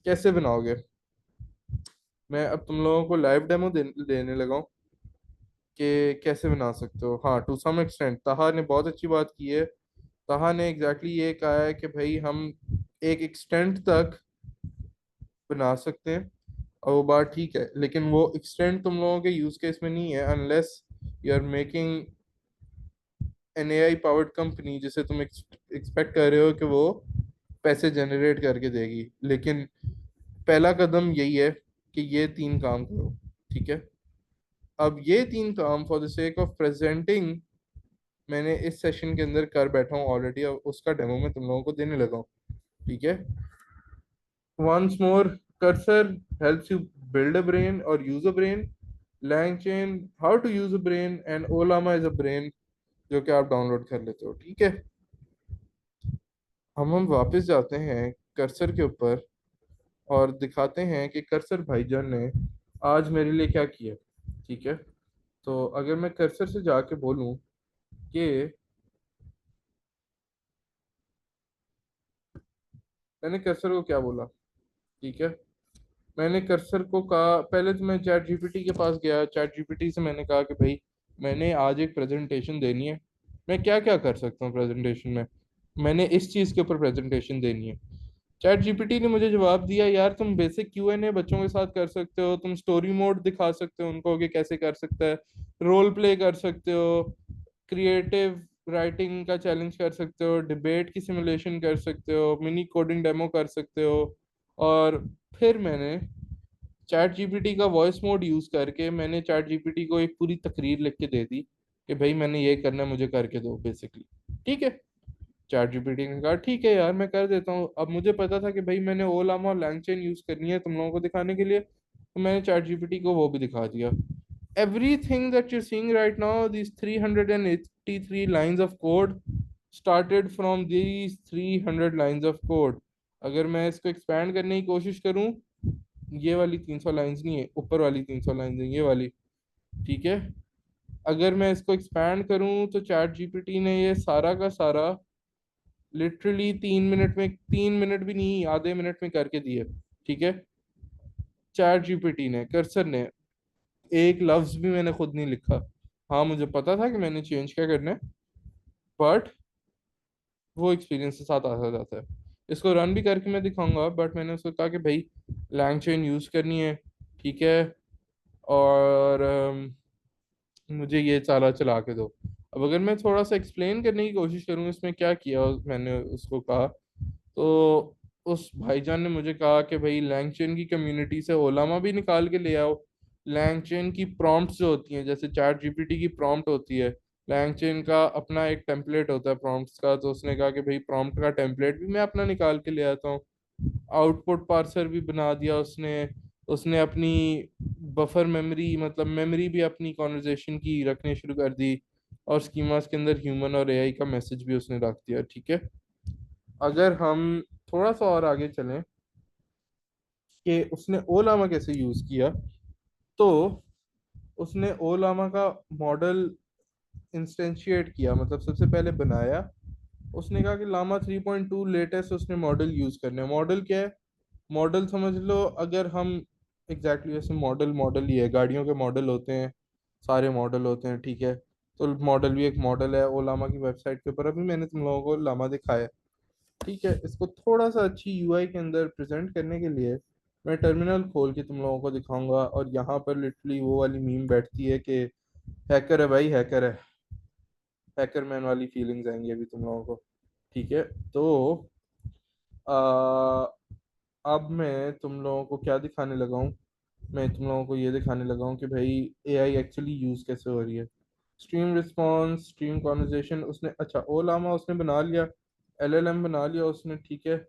कैसे बनाओगे? मैं अब तुम लोगों को लाइव डेमो देने लगा हूँ कि कैसे बना सकते हो। हाँ, टू सम एक्सटेंट ताहा ने बहुत अच्छी बात की है। ताहा ने एग्जैक्टली ये कहा है कि भाई हम एक एक्सटेंट तक बना सकते हैं, और वो बात ठीक है, लेकिन वो एक्सटेंट तुम लोगों के यूज केस में नहीं है unless you are making an AI powered company, जिसे तुम एक्सपेक्ट कर रहे हो कि वो पैसे जनरेट करके देगी। लेकिन पहला कदम यही है कि ये तीन काम करो, ठीक है। अब ये तीन काम for the sake of presenting मैंने इस सेशन के अंदर कर बैठा हूँ ऑलरेडी, और उसका डेमो मैं तुम लोगों को देने लगा हूँ, ठीक है। Once more, cursor helps you build a brain और use a brain, LangChain how to use a brain, and Ollama is a brain जो कि आप डाउनलोड कर लेते हो, ठीक है। हम वापस जाते हैं कर्सर के ऊपर और दिखाते हैं कि कर्सर भाईजान ने आज मेरे लिए क्या किया, ठीक है। तो अगर मैं कर्सर से जाके बोलूं कि मैंने कर्सर को क्या बोला, ठीक है, मैंने कर्सर को कहा, पहले तो मैं चैट जीपीटी के पास गया, चैट जीपीटी से मैंने कहा कि भाई मैंने आज एक प्रेजेंटेशन देनी है, मैं क्या क्या कर सकता हूँ प्रेजेंटेशन में, मैंने इस चीज़ के ऊपर प्रेजेंटेशन देनी है। चैट जीपीटी ने मुझे जवाब दिया, यार तुम बेसिक Q&A बच्चों के साथ कर सकते हो, तुम स्टोरी मोड दिखा सकते हो उनको कि कैसे कर सकता है, रोल प्ले कर सकते हो, क्रिएटिव राइटिंग का चैलेंज कर सकते हो, डिबेट की सिमुलेशन कर सकते हो, मिनी कोडिंग डेमो कर सकते हो। और फिर मैंने चैट जीपीटी का वॉइस मोड यूज करके मैंने चैट जीपीटी को एक पूरी तकरीर लिख के दे दी कि भाई मैंने ये करना है, मुझे करके दो बेसिकली, ठीक है। चैट जीपीटी ने कहा ठीक है यार मैं कर देता हूँ। अब मुझे पता था कि भाई मैंने ओलामा और लैंगचेन यूज करनी है तुम लोगों को दिखाने के लिए, तो मैंने चैट जीपीटी को वो भी दिखा दिया। Everything that you're seeing right now, these 383 lines of code started from these 300 lines of code। अगर मैं इसको एक्सपैंड करने की कोशिश करूं, ये वाली 300 लाइंस नहीं है, ऊपर वाली 300 लाइंस है, ये वाली, ठीक है। अगर मैं इसको एक्सपैंड करूं तो चैट जीपीटी ने ये सारा का सारा लिटरली 3 मिनट में, 3 मिनट भी नहीं, आधे मिनट में करके दिए, ठीक है। चैट जीपीटी ने, कर्सर ने, एक लफ्ज भी मैंने खुद नहीं लिखा। हाँ मुझे पता था कि मैंने चेंज क्या करना है, बट वो एक्सपीरियंस के साथ आता जाता है। इसको रन भी करके मैं दिखाऊंगा, बट मैंने उसको कहा कि भाई लैंगचेन यूज करनी है, ठीक है, और मुझे ये सारा चला के दो। अब अगर मैं थोड़ा सा एक्सप्लेन करने की कोशिश करूँ इसमें क्या किया, मैंने उसको कहा, तो उस भाईजान ने मुझे कहा कि भाई लैंगचेन की कम्युनिटी से ओलामा भी निकाल के ले आओ। लैंगचेन की प्रॉम्प्ट्स जो होती हैं, जैसे चैट जीपीटी की प्रॉम्प्ट होती है, लैंगचेन का अपना एक टेम्पलेट होता है प्रॉम्प्ट्स का, तो उसने कहा कि भाई प्रॉम्प्ट का टेम्पलेट भी मैं अपना निकाल के ले आता हूँ। आउटपुट पार्सर भी बना दिया उसने। उसने अपनी बफर मेमोरी, मतलब मेमोरी भी अपनी कॉन्वर्जेशन की रखनी शुरू कर दी, और स्कीमास के अंदर ह्यूमन और AI का मैसेज भी उसने रख दिया, ठीक है। अगर हम थोड़ा सा और आगे चलें कि उसने ओलामा कैसे यूज किया, तो उसने ओलामा का मॉडल इंस्टेंशिएट किया, मतलब सबसे पहले बनाया, उसने कहा कि लामा 3.2 लेटेस्ट उसने मॉडल यूज करने। मॉडल क्या है? मॉडल समझ लो, अगर हम एग्जैक्टली जैसे मॉडल मॉडल ही है, गाड़ियों के मॉडल होते हैं, सारे मॉडल होते हैं, ठीक है? तो मॉडल भी एक मॉडल है। वो लामा की वेबसाइट के ऊपर अभी मैंने तुम लोगों को लामा दिखाया, ठीक है? इसको थोड़ा सा अच्छी यूआई के अंदर प्रेजेंट करने के लिए मैं टर्मिनल खोल के तुम लोगों को दिखाऊंगा, और यहाँ पर लिटरली वो वाली मीम बैठती है कि हैकर है भाई, हैकर है, हैकरमैन वाली फीलिंग्स आएंगी अभी तुम लोगों को, ठीक है? तो आ, अब मैं तुम लोगों को क्या दिखाने लगा हूँ? मैं तुम लोगों को ये दिखाने लगा हूँ कि भाई एआई एक्चुअली यूज कैसे हो रही है। स्ट्रीम रिस्पॉन्स, स्ट्रीम कॉन्वर्जेशन, उसने अच्छा ओलामा उसने बना लिया, एलएलएम बना लिया उसने, ठीक है?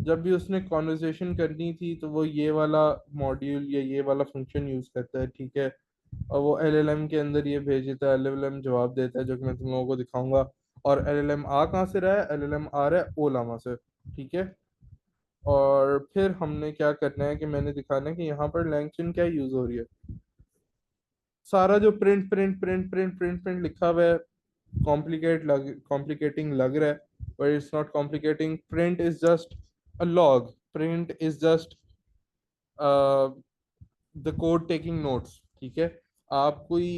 जब भी उसने कॉन्वर्जेशन करनी थी तो वो ये वाला मॉड्यूल या ये वाला फंक्शन यूज करता है, ठीक है? और वो एलएलएम के अंदर ये भेज देता है, एलएलएम जवाब देता है, जो कि मैं तुम लोगों को दिखाऊंगा। और एलएलएम आ कहाँ से रहा है? एलएलएम आ रहा है ओलामा से, ठीक है? और फिर हमने क्या करना है कि मैंने दिखाना है कि यहाँ पर लैंगचन क्या यूज हो रही है। सारा जो print print print print print print लिखा हुआ है, कॉम्प्लिकेटिंग लग रहा है, but it's not complicating. Print is just a log, print is just the code taking notes, ठीक है? आप कोई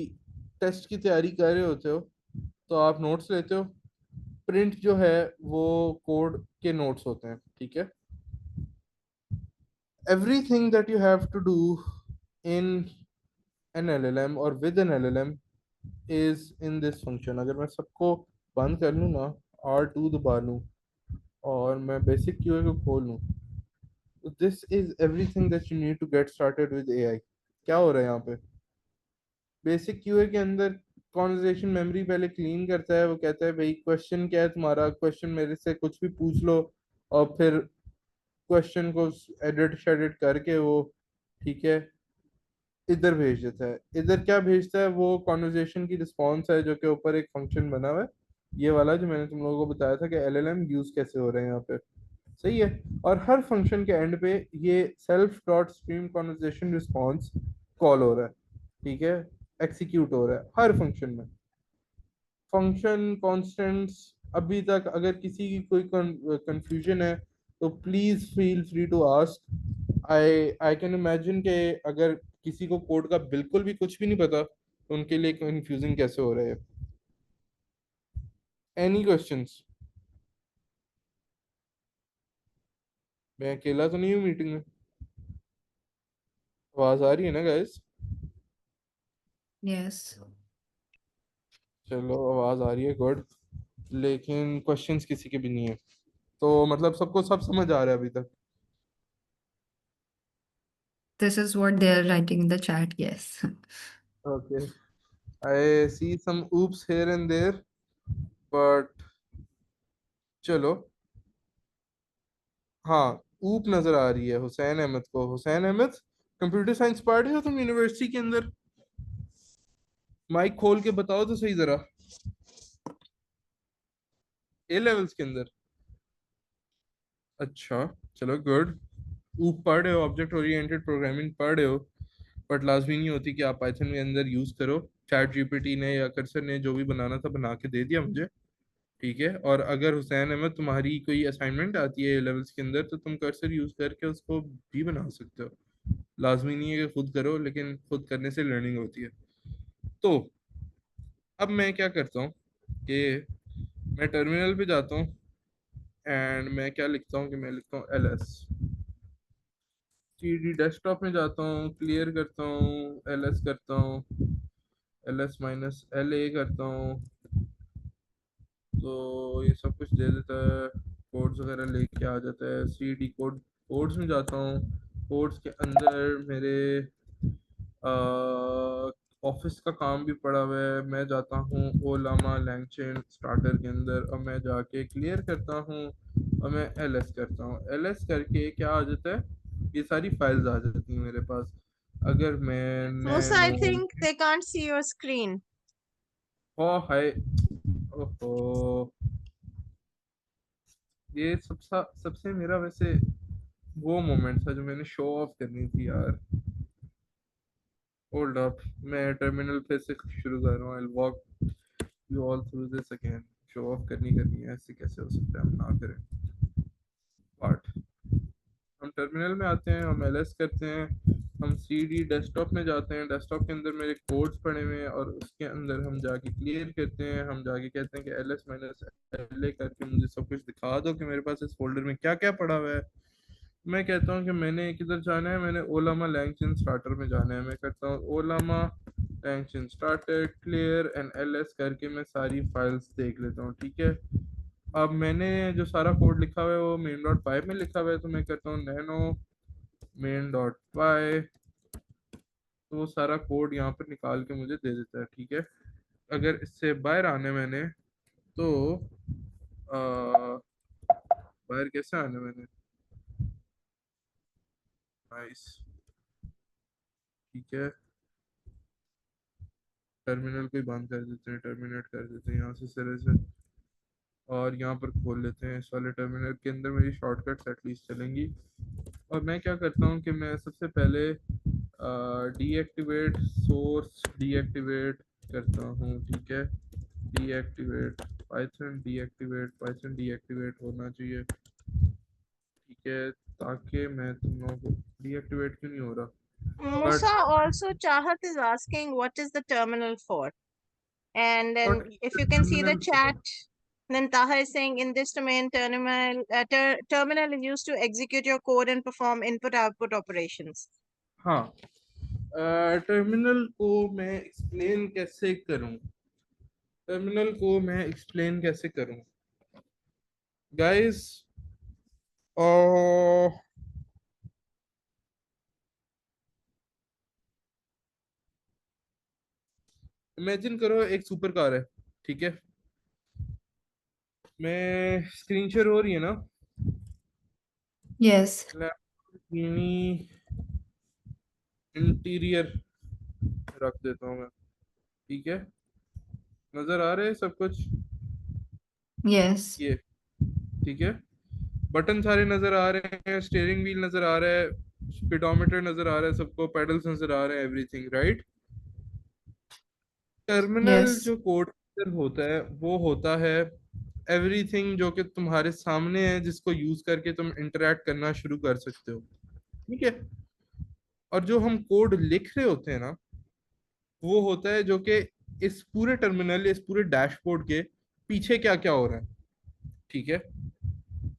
टेस्ट की तैयारी कर रहे होते हो तो आप नोट्स लेते हो, प्रिंट जो है वो कोड के नोट्स होते हैं, ठीक है? Everything that you have to do in an LLM or with an LLM is in this function। अगर मैं सबको बंद कर लूँ ना, R2 दबा लूँ और मैं बेसिक QA को खोल लूँ, तो this is everything that you need to get started with AI। क्या हो रहा है यहाँ पे? बेसिक QA के अंदर कॉन्वर्जेशन मेमोरी पहले क्लीन करता है। वो कहता है भाई क्वेश्चन क्या है तुम्हारा, क्वेश्चन मेरे से कुछ भी पूछ लो, और फिर क्वेश्चन को एडिट शेडिट करके वो, ठीक है, इधर भेज देता है। इधर क्या भेजता है? वो कॉन्वर्जेशन की रिस्पॉन्स है, जो के ऊपर एक फंक्शन बना हुआ है, ये वाला जो मैंने तुम लोगों को बताया था कि एलएलएम यूज कैसे हो रहे हैं यहाँ पे, सही है? और हर फंक्शन के एंड पे ये self dot stream conversation response call हो रहा है, ठीक है? एग्जीक्यूट हो रहा है हर फंक्शन में। फंक्शन कॉन्स्टेंट्स, अभी तक अगर किसी की कोई कंफ्यूजन है तो please feel free to ask. I can imagine कि अगर किसी को कोड का बिल्कुल भी कुछ भी नहीं पता तो उनके लिए कंफ्यूजिंग कैसे हो रहा है। Any questions? मैं अकेला तो नहीं हूँ मीटिंग में? आवाज आ रही है ना गाइस? Yes. चलो आवाज आ रही है, गुड। लेकिन क्वेश्चंस किसी के भी नहीं है, तो मतलब सबको सब समझ आ रहा है अभी तक? This is what they are writing in the chat. Yes. Okay, I see some oops here and there, but चलो। हाँ, ऊप नजर आ रही है हुसैन अहमद को। हुसैन अहमद, कंप्यूटर साइंस पढ़ रहे हो तुम यूनिवर्सिटी के अंदर? माइक खोल के बताओ तो सही जरा। ए लेवल्स के अंदर? अच्छा, चलो गुड। ऊप पढ़ रहे हो, ऑब्जेक्ट ओरिएंटेड प्रोग्रामिंग पढ़ रहे हो, बट लाजमी नहीं होती कि आप पाइथन के अंदर यूज करो। चैट जीपीटी ने या कर्सर ने जो भी बनाना था बना के दे दिया मुझे, ठीक है? और अगर हुसैन अहमद तुम्हारी कोई असाइनमेंट आती है लेवल्स के अंदर तो तुम कर्सर यूज करके उसको भी बना सकते हो। लाजमी नहीं है कि खुद करो, लेकिन खुद करने से लर्निंग होती है। तो अब मैं क्या करता हूँ कि मैं टर्मिनल पे जाता हूँ एंड मैं क्या लिखता हूँ कि मैं लिखता हूँ ls। CD डेस्कटॉप में जाता हूँ, क्लियर करता हूँ, ls करता हूँ, ls माइनस la करता हूँ, तो ये सब कुछ दे देता है, कोड्स वगैरह लेके आ जाता है। CD कोड्स में जाता हूँ, कोड्स के अंदर मेरे ऑफिस का काम भी पड़ा हुआ है। मैं जाता हूँ ओलामा लैंगचेन स्टार्टर के अंदर और मैं जाके क्लियर करता हूँ और मैं ls करता हूँ। ls करके क्या आ जाता है, ये सारी फाइल्स आ जाती हैं मेरे पास। अगर मैं Musa, I nano, think they can't see your screen. ओ हाय, ओहो, ये सबसे मेरा वैसे वो मोमेंट था जो मैंने शो ऑफ करनी थी यार। होल्ड अप, मैं टर्मिनल पे से शुरू कर रहा हूँ। I walk you all through this again. Show off करनी है, ऐसे कैसे हो सकता है, हम ना करें। बट हम टर्मिनल में आते हैं, हम एलएस करते हैं, हम सीडी डेस्कटॉप में जाते हैं, डेस्कटॉप के अंदर मेरे कोड्स पड़े हुए हैं और उसके अंदर हम जाके क्लियर करते हैं। हम जाके कहते हैं कि एलएस माइनस एल करके मुझे सब कुछ दिखा दो कि मेरे पास इस फोल्डर में क्या क्या पड़ा हुआ है। मैं कहता हूँ कि मैंने किधर जाना है, मैंने ओलामा लैंगचिन स्टार्टर में जाना है। मैं कहता हूँ ओलामा लैंगचिन स्टार्टर क्लियर एंड एलएस करके मैं सारी फाइल्स देख लेता हूँ। ठीक है, अब मैंने जो सारा कोड लिखा हुआ है वो मेन डॉट पाई में लिखा हुआ है, तो मैं कहता हूँ नैनो मेन डॉट पाई, तो वो सारा कोड यहाँ पर निकाल के मुझे दे देता है। ठीक है, अगर इससे बाहर आने मैंने तो बाहर कैसे आने मैंने, नाइस। ठीक है, टर्मिनल को ही बंद कर देते हैं, टर्मिनेट कर देते हैं यहाँ से सिरे से, और यहाँ पर खोल लेते हैं। इस वाले टर्मिनल के अंदर मेरी शॉर्टकट्स एटलीस्ट चलेंगी। और मैं क्या करता हूँ कि मैं सबसे पहले डीएक्टिवेट सोर्स डीएक्टिवेट करता हूँ। ठीक है, डीएक्टिवेट पाइथन डीएक्टिवेट होना चाहिए। ठीक है, ताकि मैं तुम लोगों को डीएक्टिवेट क्यों नहीं हो रहा, Musa, also Chahat is asking what is the terminal for? And then if you can see the chat, then Taha is saying in this domain, terminal is used to execute your code and perform input-output operations. हाँ, terminal को मैं explain कैसे करूं, guys? Imagine करो एक super car है। ठीक है, मैं स्क्रीन शेयर हो रही है ना, Yes. लैम्बोर्गिनी इंटीरियर रख देता हूँ मैं। ठीक है, नजर आ रहे हैं सब कुछ Yes. ये? ठीक है, बटन सारे नजर आ रहे हैं, स्टीयरिंग व्हील नजर आ रहा है, स्पीडोमीटर नजर आ रहा है सबको, पेडल्स नजर आ रहे हैं, एवरीथिंग राइट। Terminal Yes. जो कोड होता है वो होता है एवरीथिंग जो कि तुम्हारे सामने है, जिसको यूज करके तुम इंटरेक्ट करना शुरू कर सकते हो। ठीक है, और जो हम कोड लिख रहे होते हैं ना, वो होता है जो कि इस पूरे टर्मिनल, इस पूरे डैशबोर्ड के पीछे क्या क्या हो रहा है। ठीक है,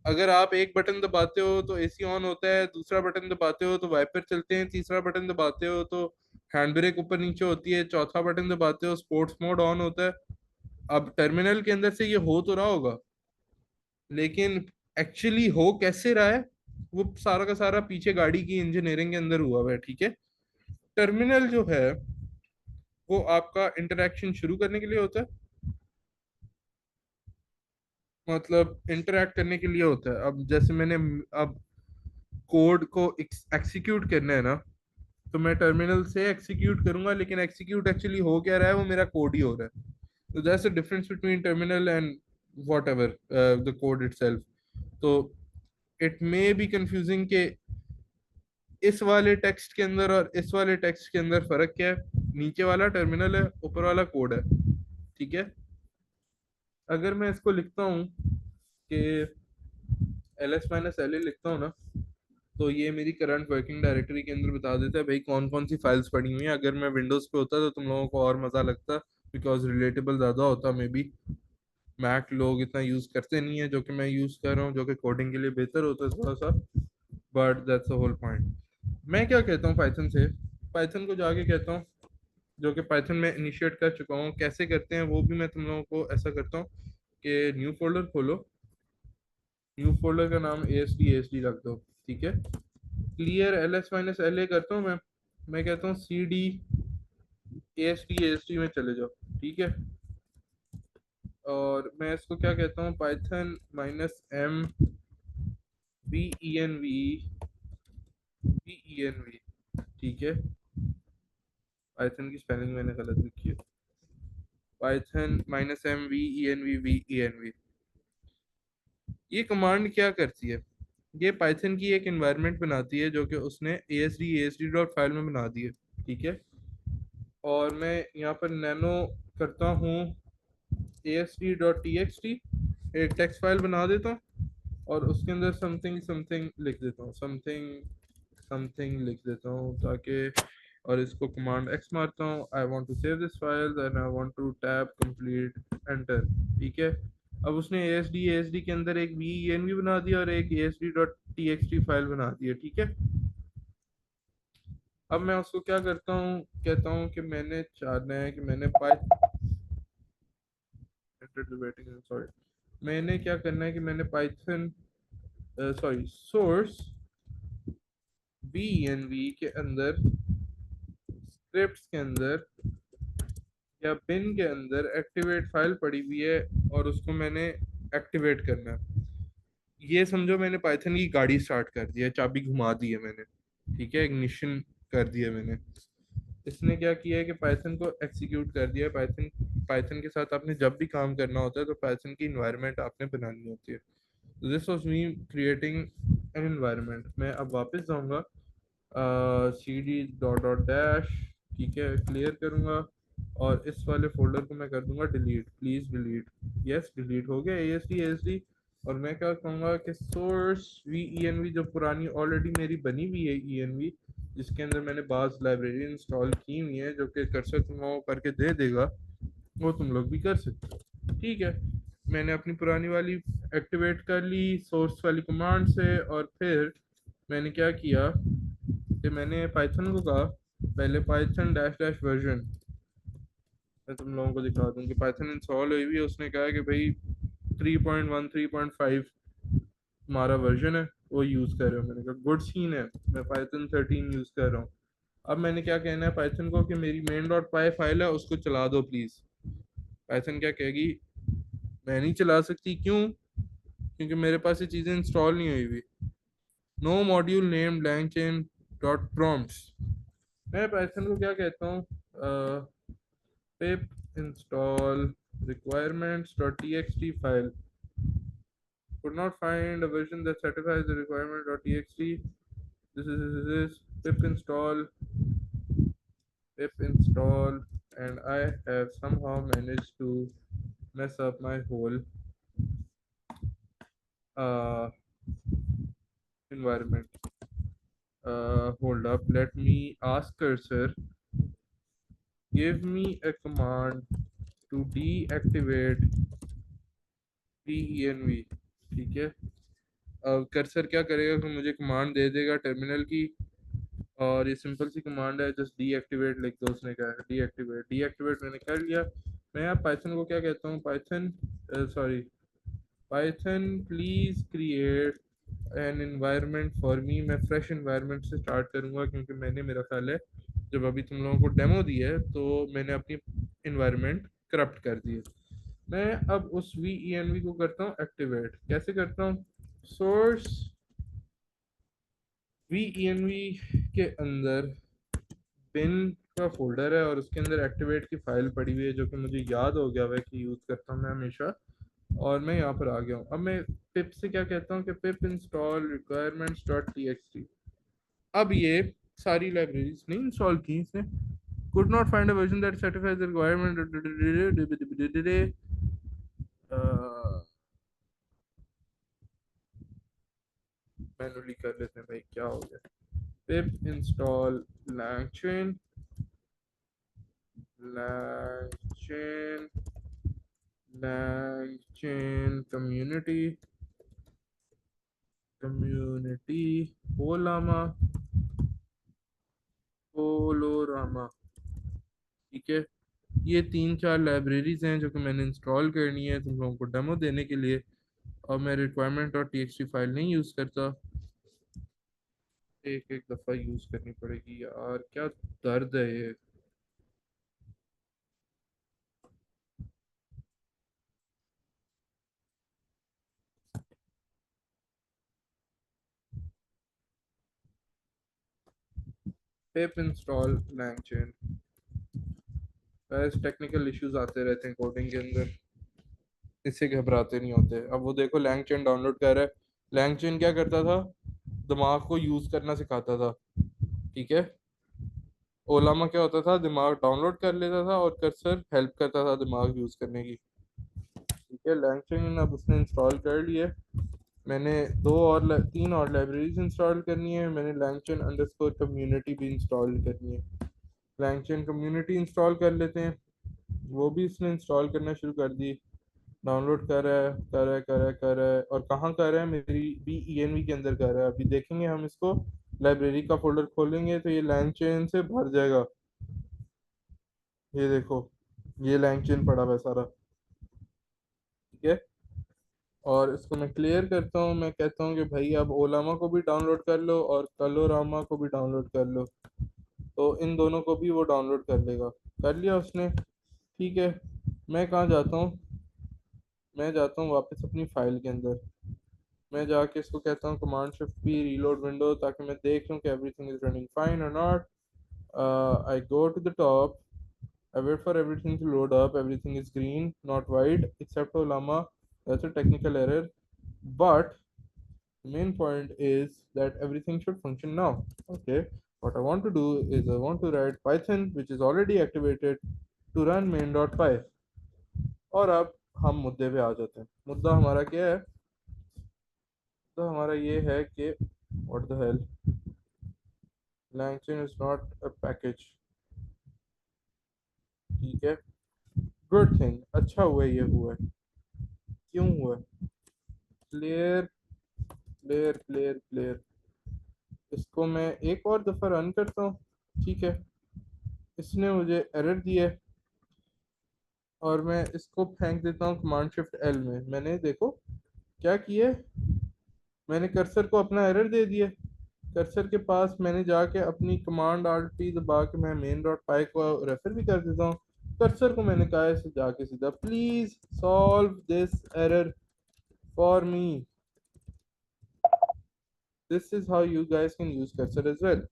अगर आप एक बटन दबाते हो तो एसी ऑन होता है, दूसरा बटन दबाते हो तो वाइपर चलते हैं, तीसरा बटन दबाते हो तो हैंड ब्रेक ऊपर नीचे होती है, चौथा बटन दबाते हो स्पोर्ट्स मोड ऑन होता है। अब टर्मिनल के अंदर से ये हो तो रहा होगा, लेकिन एक्चुअली हो कैसे रहा है, वो सारा का सारा पीछे गाड़ी की इंजीनियरिंग के अंदर हुआ हुआ है। ठीक है, टर्मिनल जो है वो आपका इंटरेक्शन शुरू करने के लिए होता है, मतलब इंटरेक्ट करने के लिए होता है। अब जैसे मैंने अब कोड को एक्सिक्यूट करना है ना, तो मैं टर्मिनल से एक्सिक्यूट करूंगा, लेकिन एक्सिक्यूट एक्चुअली हो क्या रहा है, वो मेरा कोड ही हो रहा है। तो that's the difference between terminal and what ever the code itself. तो इट मे बी कंफ्यूजिंग कि इस वाले टेक्स्ट के अंदर और इस वाले टेक्स्ट के अंदर फर्क क्या है। नीचे वाला टर्मिनल है, ऊपर वाला कोड है। ठीक है, अगर मैं इसको लिखता हूँ कि ls-la लिखता हूँ ना, तो ये मेरी करंट वर्किंग डायरेक्टरी के अंदर बता देता है भाई कौन कौन सी फाइल्स पड़ी हुई हैं। अगर मैं विंडोज पे होता तो तुम लोगों को और मजा लगता, बिकॉज रिलेटेबल ज्यादा होता। मे बी मैक लोग इतना यूज करते नहीं है जो कि मैं यूज कर रहा हूँ, जो कि कोडिंग के लिए बेहतर होता है थोड़ा सा, but that's the whole point. मैं क्या कहता हूँ पाइथन से, पाइथन को जाके कहता हूँ, जो कि पाइथन में इनिशिएट कर चुका हूँ, कैसे करते हैं वो भी मैं तुम लोगों को ऐसा करता हूँ कि न्यू फोल्डर खोलो, न्यू फोल्डर का नाम ASD रख दो। ठीक है, क्लियर ls-la करता हूँ मैं कहता हूँ CD ASD में चले जाओ। ठीक है, और मैं इसको क्या कहता हूँ, पाइथन -m venv। ठीक है, पाइथन की स्पेलिंग मैंने गलत लिखी है, पाइथन -m venv। ये कमांड क्या करती है, ये पाइथन की एक एनवायरनमेंट बनाती है जो कि उसने asd.file में बना दी है। ठीक है, और मैं यहाँ पर नैनो करता हूँ asd.txt एक टेक्स्ट फाइल बना देता हूँ और उसके अंदर समथिंग समथिंग लिख देता हूँ, समथिंग समथिंग लिख देता हूँ ताकि, और इसको कमांड एक्स मारता हूँ, I want to save this file and I want to tap complete enter. ठीक है, अब उसने ASD के अंदर एक venv बना दिया और एक asd.txt फाइल बना दिया। ठीक है, अब मैं उसको क्या करता हूँ, कहता हूँ कि मैंने चाहना है कि मैंने सॉरी मैंने क्या करना है कि मैंने पाइथन सॉरी सोर्स venv के अंदर स्क्रिप्ट्स के अंदर या बिन के अंदर एक्टिवेट फाइल पड़ी हुई है और उसको मैंने एक्टिवेट करना है। ये समझो मैंने पाइथन की गाड़ी स्टार्ट कर दी है, चाबी घुमा दी है मैंने। ठीक है, इग्निशन कर दिया मैंने। इसने क्या किया है कि पाइथन को एग्जीक्यूट कर दिया है। पाइथन के साथ आपने जब भी काम करना होता है तो पाइथन की इन्वायरमेंट आपने बनानी होती है। This was me creating an environment. मैं अब वापस जाऊंगा cd डॉट डॉट डैश, ठीक है, क्लियर करूंगा और इस वाले फोल्डर को मैं कर दूंगा delete, please delete. Yes, delete हो गया ASD। और मैं क्या कहूँगा कि सोर्स venv जो पुरानी ऑलरेडी मेरी बनी हुई है env, जिसके अंदर मैंने बाज लाइब्रेरी इंस्टॉल की हुई है जो कि कर्सर तुम लोगों को करके दे देगा, वो तुम लोग भी कर सकते हो। ठीक है, मैंने अपनी पुरानी वाली एक्टिवेट कर ली सोर्स वाली कमांड से और फिर मैंने क्या किया कि मैंने पाइथन को कहा पहले पाइथन डैश डैश वर्जन, मैं तुम लोगों को दिखा दूँ कि पाइथन इंस्टॉल हुई हुई है। उसने कहा कि भाई 3.1 3.5 हमारा वर्जन है, वो यूज़ कर रहे हो। मैंने कहा गुड सीन है, मैं पाइथन 13 यूज़ कर रहा हूँ। अब मैंने क्या कहना है पाइथन को कि मेरी main.py फाइल है उसको चला दो प्लीज़। पाइथन क्या कहेगी, मैं नहीं चला सकती। क्यों? क्योंकि मेरे पास ये चीज़ें इंस्टॉल नहीं हुई हुई। No module name langchain dot prompts। मैं पाइथन को क्या कहता हूँ, pip install requirements.txt file, could not find a version that satisfies the requirement.txt, this pip install, and I have somehow managed to mess up my whole environment. Hold up, let me ask cursor, give me a command to deactivate venv। ठीक है, अब cursor क्या करेगा कि मुझे command दे देगा terminal की, और ये सिंपल सी कमांड है, जस्ट डीएक्टिवेट लिख दो। उसने कहा डीएक्टिवेट मैंने कर लिया। मैं यहाँ पाइथन को क्या कहता हूँ, Python please create an environment for me. मैं फ्रेश एनवायरनमेंट से स्टार्ट करूँगा क्योंकि मैंने, मेरा ख्याल है जब अभी तुम लोगों को डेमो दी है तो मैंने अपनी एनवायरनमेंट करप्ट कर दी है। मैं अब उस venv को करता हूँ एक्टिवेट। कैसे करता हूँ, सोर्स venv के अंदर बिन का फोल्डर है और उसके अंदर एक्टिवेट की फाइल पड़ी हुई है जो कि मुझे याद हो गया हुआ है कि यूज़ करता हूँ मैं हमेशा, और मैं यहाँ पर आ गया हूँ। अब मैं पिप से क्या कहता हूँ कि पिप इंस्टॉल रिक्वायरमेंट्स डॉट txt। अब ये सारी लाइब्रेरीज नहीं इंस्टॉल की इसने। could not find a version that satisfies the requirement, manually कर लेते हैं भाई, क्या हो गया। pip install langchain community polorama। ठीक है, ये 3-4 लाइब्रेरीज हैं जो कि मैंने इंस्टॉल करनी है तुम लोगों को डेमो देने के लिए, और मैं रिक्वायरमेंट और txt फाइल नहीं यूज़ करता। एक एक दफ़ा यूज़ करनी पड़ेगी यार, क्या दर्द है ये। pip install langchain। बस टेक्निकल इश्यूज आते रहते हैं कोडिंग के अंदर, इससे घबराते नहीं होते। अब वो देखो langchain डाउनलोड कर रहा है। langchain क्या करता था, दिमाग को यूज़ करना सिखाता था। ठीक है, ओलामा क्या होता था, दिमाग डाउनलोड कर लेता था और कर्सर हेल्प करता था दिमाग यूज़ करने की। ठीक है, लैंगचेन अब उसने इंस्टॉल कर लिए। मैंने 3 और लाइब्रेरीज इंस्टॉल करनी है। मैंने लैंगचेन अंडरस्कोर कम्युनिटी भी इंस्टॉल करनी है। लैंगचेन कम्युनिटी इंस्टॉल कर लेते हैं, वो भी इसने इंस्टॉल करना शुरू कर दी। डाउनलोड कर रहा है, कर रहा है, कर रहा है, कर रहा है। और कहाँ कर रहा है? मेरी BENV के अंदर कर रहा है। अभी देखेंगे हम इसको, लाइब्रेरी का फोल्डर खोलेंगे तो ये लैंगचेन से भर जाएगा। ये देखो, ये लैंगचेन पड़ा हुआ है सारा, ठीक है। और इसको मैं क्लियर करता हूँ, मैं कहता हूँ कि भाई अब ओलामा को भी डाउनलोड कर लो और कलोरामा को भी डाउनलोड कर लो, तो इन दोनों को भी वो डाउनलोड कर लेगा। कर लिया उसने, ठीक है। मैं कहाँ जाता हूँ? मैं जाता हूँ वापस अपनी फाइल के अंदर। मैं जाके इसको कहता हूँ command shift P reload window, ताकि मैं देख लूँ कि एवरीथिंग इज रनिंग फाइन और not. I go to the top, I wait for everything to load up. Everything is green, not white, except Olama. That's a technical error. But the main point is that everything should function now. Okay. What I want to do is I want to write Python, which is already activated, to run main.py. और अब हम मुद्दे पे आ जाते हैं। मुद्दा हमारा क्या है? तो हमारा ये है कि what the hell, LangChain is not a package। ठीक है, गुड थिंग, अच्छा हुआ ये हुआ है। क्यों हुआ? Clear clear clear clear. इसको मैं एक और दफ़ा रन करता हूँ, ठीक है। इसने मुझे एरर दिया है और मैं इसको फेंक देता हूँ कमांड शिफ्ट L में। मैंने देखो क्या किया, मैंने कर्सर को अपना एरर दे दिया। कर्सर के पास मैंने जाके अपनी कमांड Alt P दबा के मैं main.py को रेफर भी कर देता हूँ। कर्सर को मैंने कहा है जाके सीधा please solve this error for me. This is how you guys can use Cursor as well.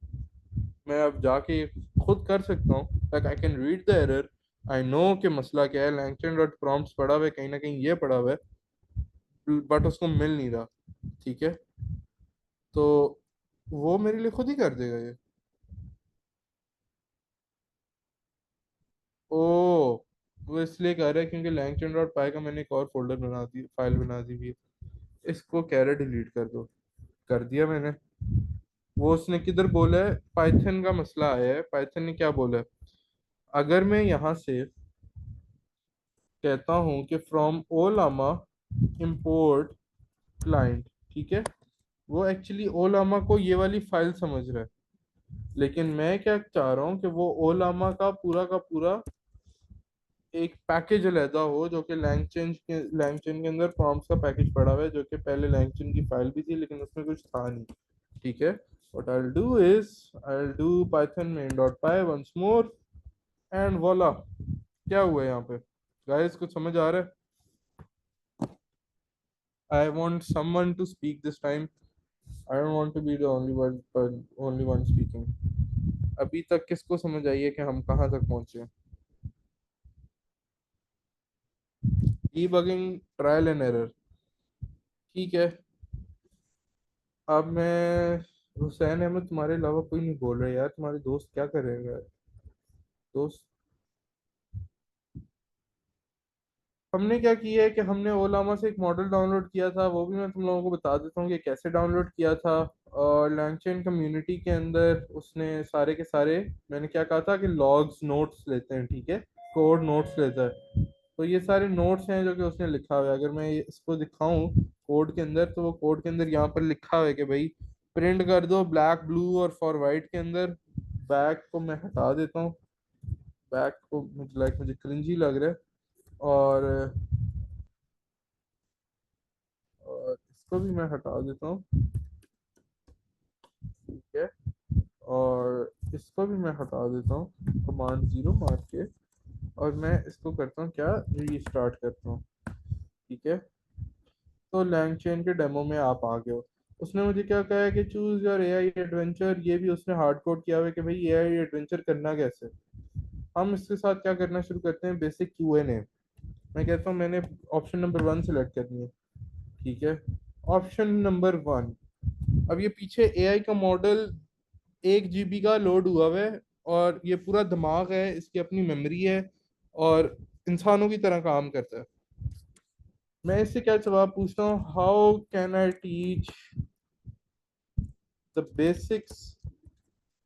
मैं अब जाके खुद कर सकता हूँ, like I can read the error, I know कि मसला क्या है। लैंगचेन डॉट प्रॉम्प्ट्स पड़ा हुआ है, कहीं ना कहीं ये पड़ा हुआ है, बट उसको मिल नहीं रहा, ठीक है। तो वो मेरे लिए खुद ही कर देगा ये। ओ, वो इसलिए कह रहा है क्योंकि लैंगचेन डॉट पाई का मैंने एक और फोल्डर बना दी, फाइल बना दी हुई है। इसको कह रहा है डिलीट कर दो, कर दिया मैंने। वो उसने किधर बोला है? पाइथन का मसला आया है। पाइथन ने क्या बोला है? अगर मैं यहाँ से कहता हूँ कि फ्रॉम ओलामा इंपोर्ट क्लाइंट, ठीक है, वो एक्चुअली ओलामा को ये वाली फाइल समझ रहा है, लेकिन मैं क्या चाह रहा हूँ कि वो ओलामा का पूरा एक पैकेज अलहदा हो, जो कि लैंगचेन के अंदर प्रॉम्प्ट्स का पैकेज पड़ा हुआ है, जो कि पहले लैंगचेन की फाइल भी थी लेकिन उसमें कुछ था नहीं, ठीक है। what I'll do is I'll do python main.py once more and voila। क्या हुआ है यहाँ पे गाइस? कुछ समझ आ रहा है? I want someone to speak this time. I don't want to be the only one speaking. अभी तक किसको समझ आई है कि हम कहाँ तक पहुंचे? डीबगिंग, ट्रायल एंड एरर, ठीक है। अब मैं, हुसैन अहमद तुम्हारे अलावा कोई नहीं बोल रहा यार, तुम्हारे दोस्त क्या करेगा? दोस्त, हमने क्या किया है कि हमने ओलामा से एक मॉडल डाउनलोड किया था, वो भी मैं तुम लोगों को बता देता हूँ कि कैसे डाउनलोड किया था। और लैंगचेन कम्युनिटी के अंदर उसने सारे के सारे, मैंने क्या कहा था कि लॉग्स नोट्स लेते हैं, ठीक है, कोड नोट्स लेता है। तो ये सारे नोट्स हैं जो कि उसने लिखा हुआ है। अगर मैं इसको दिखाऊं कोड के अंदर, तो वो कोड के अंदर यहाँ पर लिखा हुआ है कि भाई प्रिंट कर दो ब्लैक, ब्लू और फॉर वाइट के अंदर। बैक को मैं हटा देता हूँ, बैक को मुझे क्रिंजी लग रहा है। और इसको भी मैं हटा देता हूँ, ठीक है। और इसको भी मैं हटा देता हूँ कमांड 0 मार के, और मैं इसको करता हूँ क्या, रीस्टार्ट करता हूँ, ठीक है। तो लैंगचेन के डेमो में आप आ गए हो। उसने मुझे क्या कहा है कि चूज योर एआई एडवेंचर। ये भी उसने हार्ड कोड किया हुआ है कि भाई एआई एडवेंचर करना कैसे। हम इसके साथ क्या करना शुरू करते हैं, बेसिक Q&A। मैं कहता हूँ मैंने ऑप्शन नंबर 1 सिलेक्ट करनी है, ठीक है। ऑप्शन नंबर 1, अब ये पीछे एआई का मॉडल 1 GB का लोड हुआ हुआ है, और ये पूरा दिमाग है, इसकी अपनी मेमोरी है और इंसानों की तरह काम करता है। मैं इससे क्या जवाब पूछता हूँ, how can I teach the basics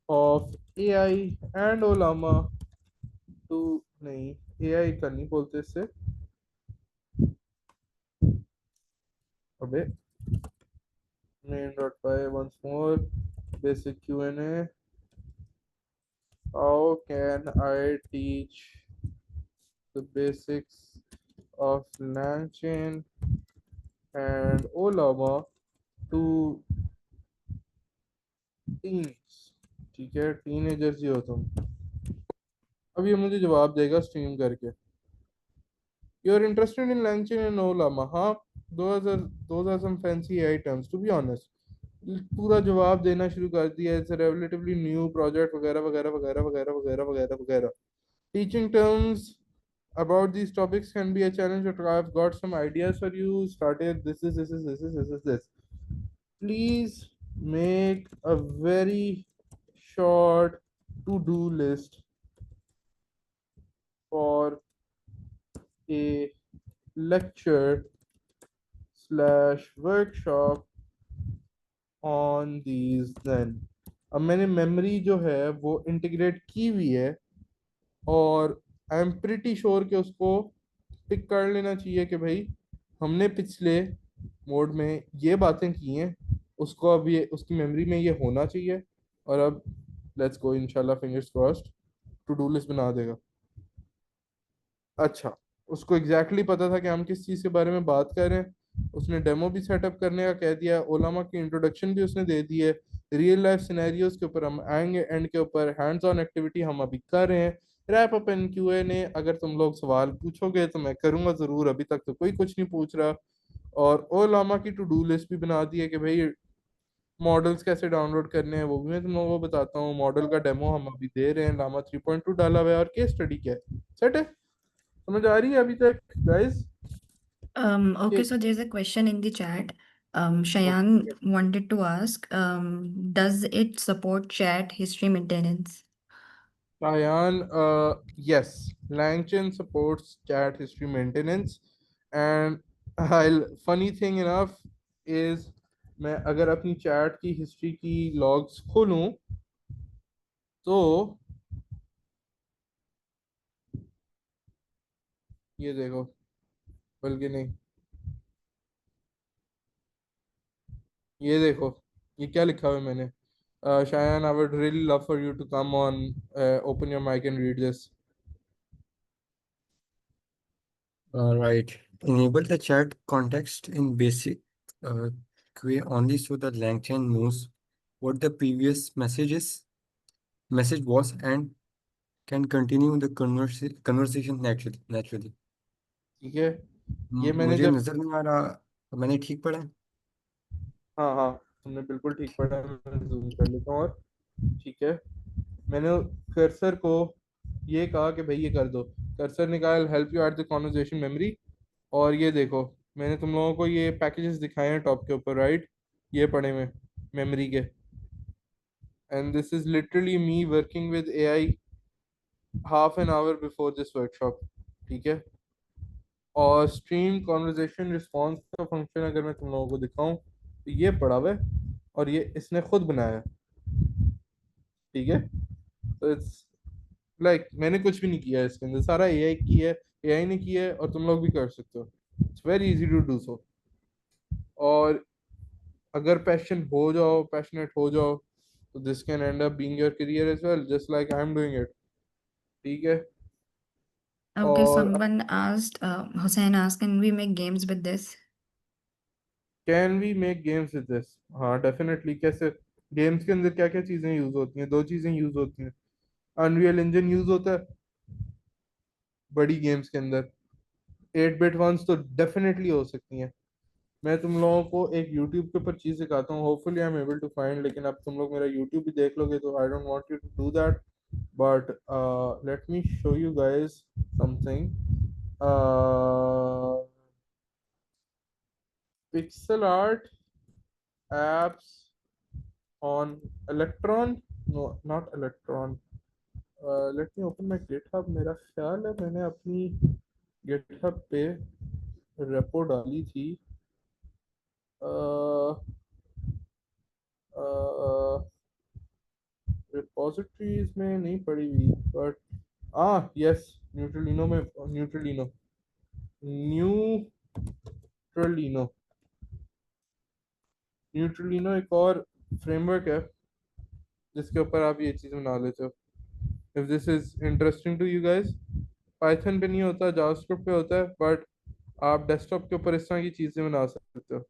of AI and Ollama to, नहीं AI का नहीं बोलते इससे, अबे main.py once more, basic Q&A. How can I teach the basics of LangChain and Ollama to teens? ठीक है, टीनेजर्स ही हो तुम। अब ये मुझे जवाब देगा स्ट्रीम करके। You are interested in LangChain and Ollama? हाँ, those are some fancy AI terms to be honest। पूरा जवाब देना शुरू कर दिया, इट्स रिलेटिवली न्यू प्रोजेक्ट वगैरह वगैरह वगैरह वगैरह वगैरह वगैरह वगैरह। Teaching terms about these topics can be a challenge, but I've got some ideas for you. Started this. Please make a very short to-do list for a lecture slash workshop on these then। अब मैंने memory जो है वो integrate की हुई है, और I am pretty sure कि उसको टिक कर लेना चाहिए कि भाई हमने पिछले मोड में ये बातें की हैं, उसको अब ये उसकी मेमोरी में ये होना चाहिए। और अब लेट्स गो, इंशाल्लाह fingers crossed to do list बना देगा। अच्छा, उसको एग्जैक्टली पता था कि हम किस चीज़ के बारे में बात कर रहे हैं। उसने डेमो भी सेटअप करने का कह दिया, ओलामा की इंट्रोडक्शन भी उसने दे दी है, रियल लाइफ सिनेरियोज के ऊपर हम आएंगे, एंड के ऊपर हैंड्स ऑन एक्टिविटी हम अभी कर रहे हैं। रैप अप एंड Q&A, अगर तुम लोग सवाल पूछोगे तो मैं करूंगा ज़रूर, अभी तक तो कोई कुछ नहीं पूछ रहा। और ओलामा की टू डू लिस्ट भी बना दी है कि भाई मॉडल्स कैसे डाउनलोड करने हैं वो भी मैं तुम लोगों को बताता हूँ। मॉडल का डेमो हम अभी दे रहे हैं, लामा 3.2 डाला हुआ है, और केस स्टडी क्या है। सेट है, समझ आ रही है अभी तक guys? Okay, so there's a question in the chat. Shayan wanted to ask, does it support chat history maintenance? Shayan, yes, LangChain supports chat history maintenance, and funny thing enough is मैं अगर अपनी chat की history की logs खोलूं तो ये देखो, बल्कि नहीं, ये देखो ये क्या लिखा हुआ है मैंने। Shayan, I would really love for you to come on, open your mic and read this. Right. Enable the chat context in basic QA only so the LangChain knows what the previous message was and can continue the conversation naturally. ठीक है, ये मैंने मुझे जब, नजर नहीं आ रहा, मैंने ठीक पढ़ा है? हाँ हाँ तुमने बिल्कुल ठीक पढ़ा है, मैं जूम कर लेता हूँ। और ठीक है, मैंने कर्सर को ये कहा कि भाई ये कर दो, कर्सर ने कहा help you at the conversation memory. और ये देखो, मैंने तुम लोगों को ये पैकेजेस दिखाए हैं टॉप के ऊपर, राइट, ये पड़े हुए मेमोरी के। And this is literally me working with AI half an hour before this workshop. ठीक है, और स्ट्रीम कॉन्वर्जेशन रिस्पॉन्स का फंक्शन अगर मैं तुम लोगों को दिखाऊं तो ये पड़ा हुआ है, और ये इसने खुद बनाया है। ठीक है, तो इट्स लाइक मैंने कुछ भी नहीं किया है इसके अंदर, सारा AI की है, AI ने किया है, और तुम लोग भी कर सकते हो। It's very easy to do so. और अगर पैशनेट हो जाओ तो this can end up being your career as well, just like I am doing it. ठीक है, Okay, और someone asked, Hussein asked, can we make games with this? Can we make games with this? हाँ definitely. कैसे? Games के अंदर क्या क्या चीजें यूज होती हैं? दो चीजें यूज होती हैं, अनरियल इंजन यूज होता है बड़ी गेम्स के अंदर, 8 बिट वंस तो डेफिनेटली हो सकती हैं। मैं तुम लोगों को एक यूट्यूब के ऊपर चीज सिखाता हूँ, hopefully I am able to find, लेकिन अब तुम लोग मेरा यूट्यूब भी देख लोगे तो I don't want you to do that, but let me show you guys something. Pixel art apps on Electron, no not Electron, let me open my GitHub। मेरा ख्याल है मैंने अपनी GitHub पे रेपो डाली थी, रिपोजिटरीज में नहीं पड़ी हुई, बट यस, न्यूट्रलिनो में, न्यूट्रलिनो न्यूट्रलिनो न्यूट्रलिनो एक और फ्रेमवर्क है जिसके ऊपर आप ये चीज़ बना लेते हो। If this is interesting to you guys, Python पे नहीं होता, जावास्क्रिप्ट पे होता है, बट आप डेस्कटॉप के ऊपर इस तरह की चीज़ें बना सकते हो।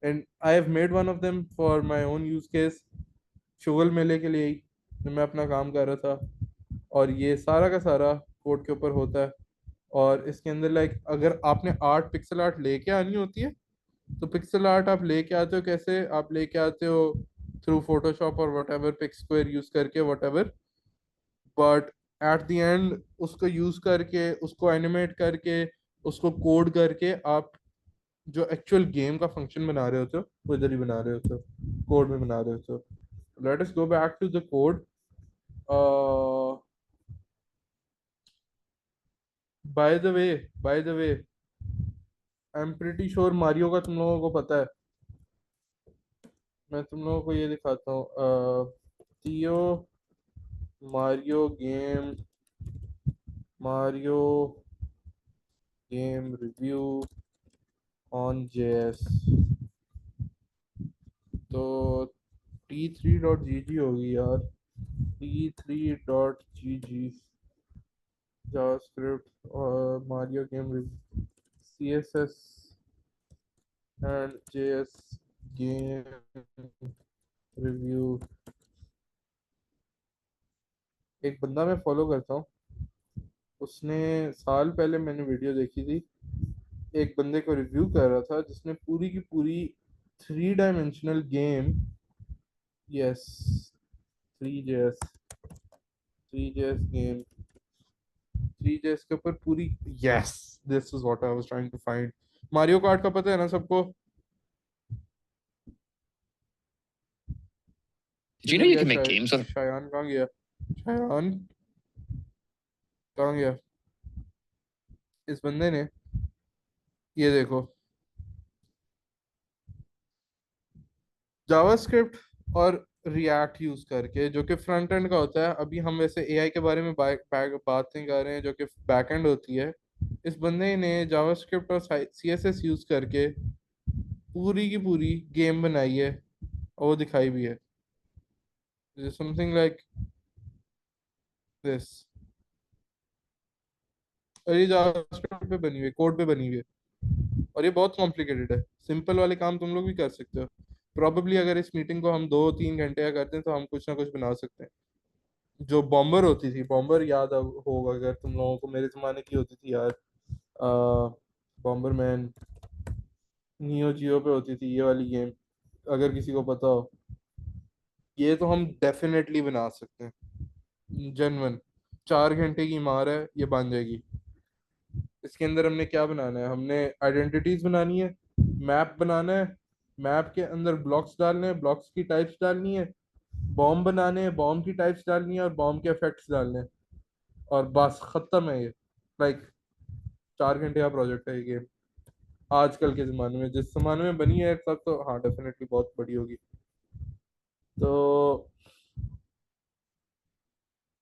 And I have made one of them for my own use case, शुगल मेले के लिए ही, जब मैं अपना काम कर रहा था। और ये सारा का सारा कोड के ऊपर होता है। और इसके अंदर लाइक अगर आपने आर्ट, पिक्सल आर्ट लेके आनी होती है, तो पिक्सल आर्ट आप लेके आते हो कैसे? आप लेके आते हो थ्रू फोटोशॉप और whatever, pix square use करके whatever, but at the end उसको यूज करके, उसको एनिमेट करके, उसको कोड करके आप जो एक्चुअल गेम का फंक्शन बना रहे होते हो वो इधर ही बना रहे होते हो, कोड में बना रहे होते हो। Let us go back to the code. By the way, by the way, I am pretty sure Mario का तुम लोगों को पता है। मैं तुम लोगों को ये दिखाता हूँ, थियो Mario game review on JS. तो t3.gg होगी यार, t3.gg जावास्क्रिप्ट और Mario game review, css and JS game review. एक बंदा मैं फॉलो करता हूँ, उसने साल पहले मैंने वीडियो देखी थी, एक बंदे को रिव्यू कर रहा था जिसने पूरी की पूरी 3 dimensional game, yes 3JS game, 3JS के ऊपर पूरी, yes this is what I was trying to find. Mario Kart का पता है ना सबको? Did you know किधर you गया can make शायद? games on? शायान कहाँ गया? शायान कहाँ गया? इस बंदे ने, ये देखो, जावास्क्रिप्ट और रिएक्ट यूज करके, जो कि फ्रंट एंड का होता है, अभी हम वैसे एआई के बारे में बात नहीं कर रहे हैं जो कि बैक एंड होती है, इस बंदे ने जावास्क्रिप्ट और सीएसएस यूज करके पूरी की पूरी गेम बनाई है और वो दिखाई भी है, समथिंग लाइक दिस। और ये जावास्क्रिप्ट पे बनी हुई है, कोड पे बनी हुई है, और ये बहुत कॉम्प्लिकेटेड है। सिंपल वाले काम तुम लोग भी कर सकते हो प्रॉबेबली। अगर इस मीटिंग को हम 2-3 घंटे का करते हैं तो हम कुछ ना कुछ बना सकते हैं। जो बॉम्बर होती थी, बॉम्बर याद होगा अगर तुम लोगों को, मेरे जमाने की होती थी यार, बॉम्बर मैन, नियो जियो पे होती थी ये वाली गेम, अगर किसी को पता हो। ये तो हम डेफिनेटली बना सकते हैं, जेन्युइन। 4 घंटे की मार है, ये बन जाएगी। इसके अंदर हमने क्या बनाना है? हमने आइडेंटिटीज बनानी है, मैप बनाना है, मैप के अंदर ब्लॉक्स डालने हैं, ब्लॉक्स की टाइप्स डालनी है, बॉम्ब बनाने हैं, बॉम्ब की टाइप्स डालनी है, और बॉम्ब के इफेक्ट्स डालने हैं, और बस खत्म है ये। लाइक 4 घंटे का प्रोजेक्ट है ये गेम। आजकल के ज़माने में, जिस ज़माने में बनी है तब तो हाँ डेफिनेटली बहुत बड़ी होगी। तो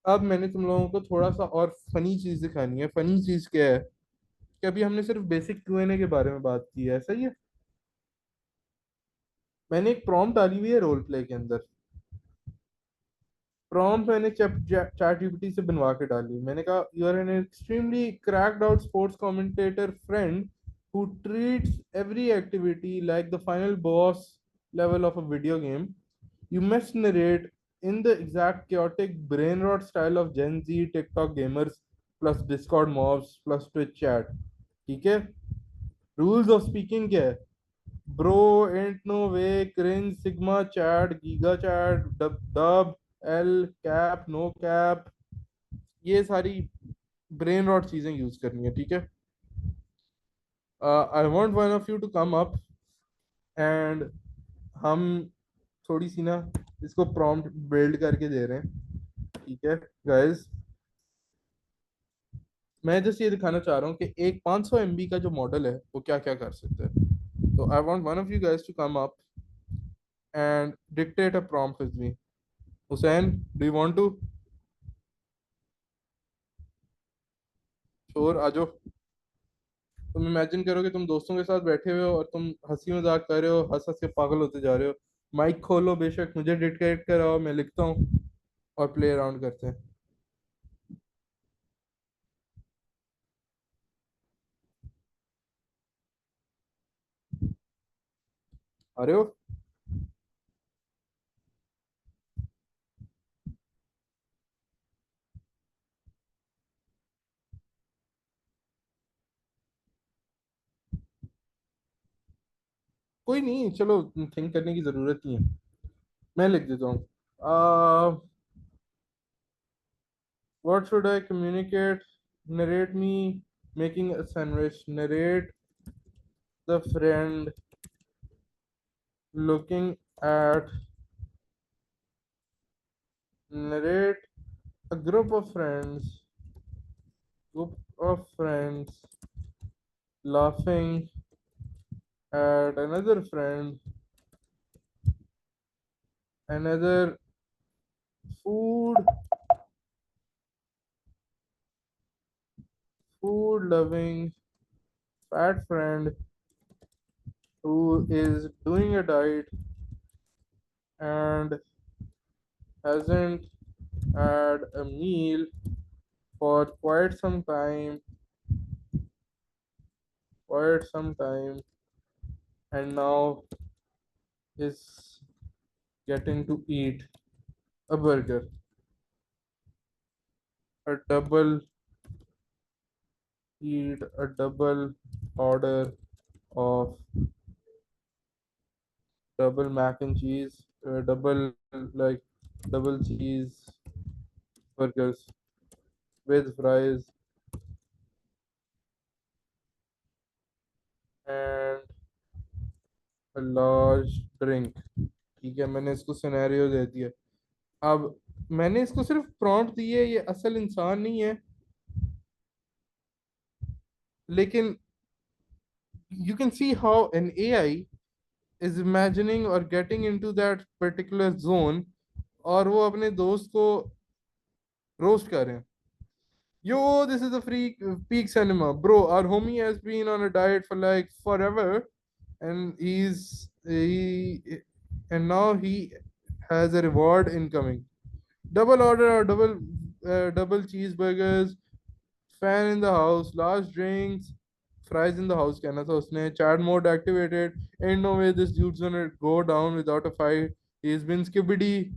अब मैंने तुम लोगों को थोड़ा सा और फनी चीज़ दिखानी है। फनी चीज़ क्या है कि अभी हमने सिर्फ बेसिक Q&A के बारे में बात की है, सही है। मैंने एक प्रॉम्प्ट डाली हुई है रोल प्ले के अंदर। प्रॉम्प्ट मैंने चैट जीपीटी से बनवा के डाली। मैंने कहा you are an extremely cracked out sports commentator friend who treats every activity like the final boss level of a video game. You must narrate in the exact chaotic brain rot style of Gen Z TikTok gamers plus Discord mobs plus Twitch chat. ठीक है? Rules of speaking क्या है? Bro, ain't no way, cringe, sigma chad, giga chad, dub dub, L, cap, no cap, ये सारी brain rot चीजें use करनी है, ठीक है। I want one of you to come up and हम थोड़ी सी ना इसको प्रॉम्प्ट बिल्ड करके दे रहे हैं, ठीक है गाइस। मैं जस्ट ये दिखाना चाह रहा हूँ कि एक 500 MB का जो मॉडल है वो क्या क्या कर सकता है। तो I want one of you guys to come up and dictate a prompt with me. Hussain, do you want to? Sure, आ जाओ। तुम इमेजिन करो कि तुम दोस्तों के साथ बैठे हुए हो और तुम हंसी मजाक कर रहे हो, हंस हंस के पागल होते जा रहे हो। माइक खोलो, बेशक मुझे डिक्टेट कराओ, मैं लिखता हूँ और प्ले अराउंड करते हैं। आ रहे हो? कोई नहीं, चलो थिंक करने की जरूरत नहीं है, मैं लिख देता हूँ। What should I communicate? Narrate me making a sandwich. Narrate the friend looking at. Narrate a group of friends. Group of friends laughing at another friend. Another food. Food loving fat friend who is doing a diet and hasn't had a meal for quite some time, and now is getting to eat a burger, a double a double order of double mac and cheese, like double cheese burgers with fries and a large drink। ठीक है, मैंने इसको scenario दे दिया। अब मैंने इसको सिर्फ prompt दी है, ये असल इंसान नहीं है, लेकिन you can see how an AI is imagining or getting into that particular zone और वो अपने दोस्त को रोस्ट कर रहे हैं। Yo, this is a free peak cinema, bro. Our homie has been on a diet for like forever, and and now he has a reward incoming. Double order or double cheeseburgers, fan in the house, large drinks, fries in the house, कहना था उसने। Chat mode activated. Ain't no way this dude's gonna go down without a fight. He's been skibbity,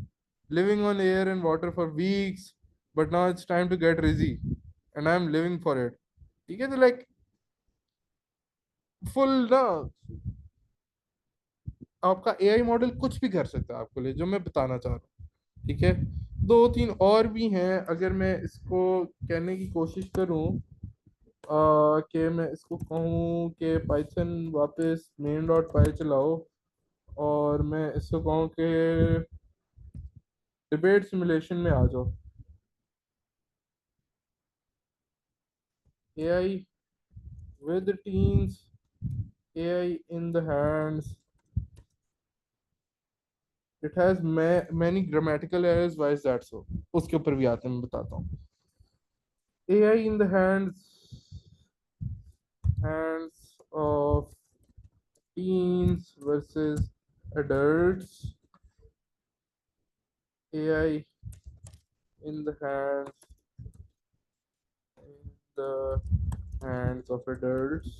living on air and water for weeks, but now it's time to get rizzy, and I'm living for it. ठीक है, तो like full ना, आपका AI model कुछ भी कर सकता है आपके लिए, जो मैं बताना चाह रहा हूँ। ठीक है, दो तीन और भी हैं, अगर मैं इसको कहने की कोशिश करूँ कि मैं इसको कहूँ कि पाइथन वापस मेन डॉट पाई चलाओ, और मैं इसको कहूँ कि डिबेट सिमुलेशन में आ जाओ। AI with the teens, AI in the hands, it has many grammatical errors, why is that so? उसके ऊपर भी आते हैं, मैं बताता हूँ। AI in the hands of teens versus adults. AI in the hands of adults,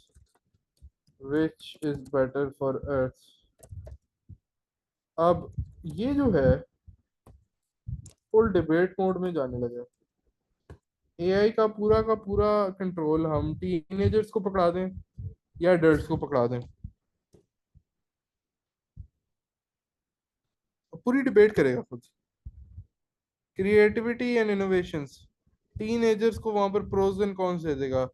which is better for us? अब ये जो है फुल डिबेट मोड में जाने लगे। AI का पूरा कंट्रोल हम टीनेजर्स को पकड़ा दें या एडल्ट्स को पकड़ा दें, पूरी डिबेट करेगा खुद। क्रिएटिविटी एंड इनोवेशंस, टीनेजर्स को वहां पर प्रोज एंड कॉन्स दे देगा।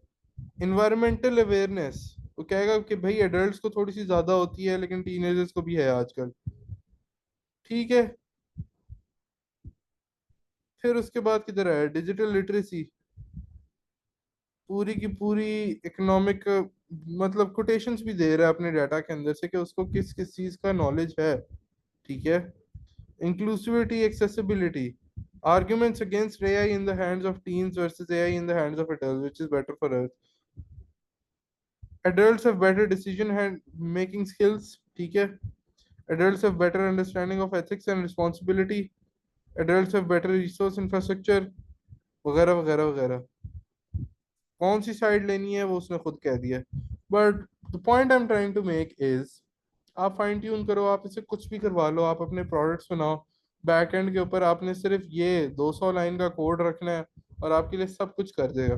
इन्वायरमेंटल अवेयरनेस, वो कहेगा कि भाई एडल्ट्स को थोड़ी सी ज्यादा होती है लेकिन टीनेजर्स को भी है आजकल। ठीक है, फिर उसके बाद किधर है डिजिटल लिटरेसी, पूरी की पूरी इकोनॉमिक मतलब कोटेशंस भी दे रहा है अपने डाटा के अंदर से कि उसको किस किस चीज का नॉलेज है, ठीक है। Inclusivity, accessibility, arguments against AI in the hands of teens versus AI in the hands of adults, which is better for us. Adults have better decision making skills, ठीक है। Adults have better understanding of ethics and responsibility. Adults have better resource infrastructure, वगैरह वगैरह वगैरह। कौन सी side लेनी है वो उसने खुद कह दिया। But the point I am trying to make is, आप फाइन ट्यून करो, आप इसे कुछ भी करवा लो, आप अपने प्रोडक्ट्स बनाओ, बैक एंड के ऊपर आपने सिर्फ ये 200 लाइन का कोड रखना है और आपके लिए सब कुछ कर देगा।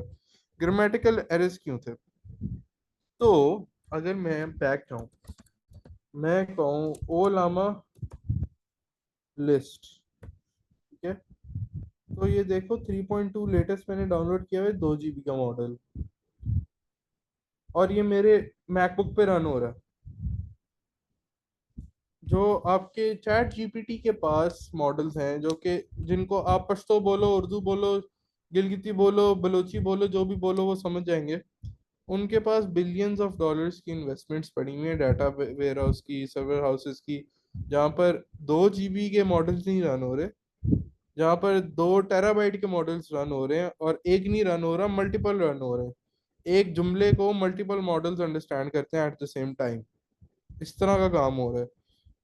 ग्रामेटिकल एरर्स क्यों थे? तो अगर मैं बैक जाऊं, मैं कहूँ ओ लामा लिस्ट, ठीक है, तो ये देखो 3.2 लेटेस्ट मैंने डाउनलोड किया है, 2 GB का मॉडल, और ये मेरे मैकबुक पे रन हो रहा है। जो आपके चैट जीपीटी के पास मॉडल्स हैं जो कि जिनको आप पश्तो बोलो, उर्दू बोलो, गिलगिती बोलो, बलोची बोलो, जो भी बोलो वो समझ जाएंगे, उनके पास बिलियंस ऑफ डॉलर्स की इन्वेस्टमेंट्स पड़ी हुई है डाटा वेयर हाउस की, सर्वर हाउसेस की, जहाँ पर 2 GB के मॉडल्स नहीं रन हो रहे, जहाँ पर 2 TB के मॉडल्स रन हो रहे हैं, और एक नहीं रन हो रहा, मल्टीपल रन हो रहे हैं। एक जुमले को मल्टीपल मॉडल्स अंडरस्टैंड करते हैं एट द सेम टाइम, इस तरह का काम हो रहा है।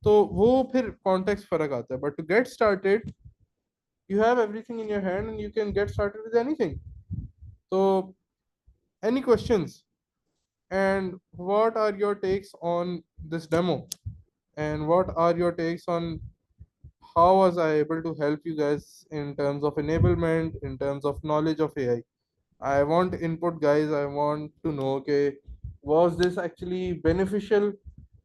तो वो फिर कॉन्टेक्स्ट फर्क आता है। But to get started you have everything in your hand and you can get started with anything. तो any questions and what are your takes on this demo, and what are your takes on how was I able to help you guys in terms of enablement, in terms of knowledge of AI? I want input guys, I want to know, okay, was this actually beneficial?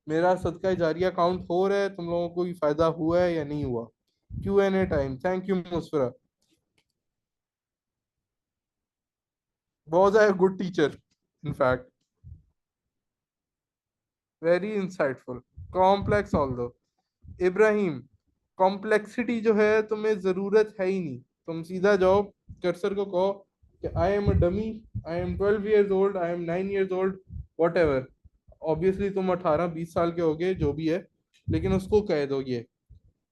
मेरा सदका जारिया count हो रहा है, तुम लोगों को भी फायदा हुआ है या नहीं हुआ? Q&A time. Thank you Musfira. Was I a good teacher? In fact, very insightful, complex although। Ibrahim, complexity जो है तुम्हें जरूरत है ही नहीं, तुम सीधा जाओ कर्सर को कहो कि आई am a dummy, I am 12 years old, I am 9 years old, what ever. Obviously तुम 18-20 साल के होगे जो भी है, लेकिन उसको कह दो ये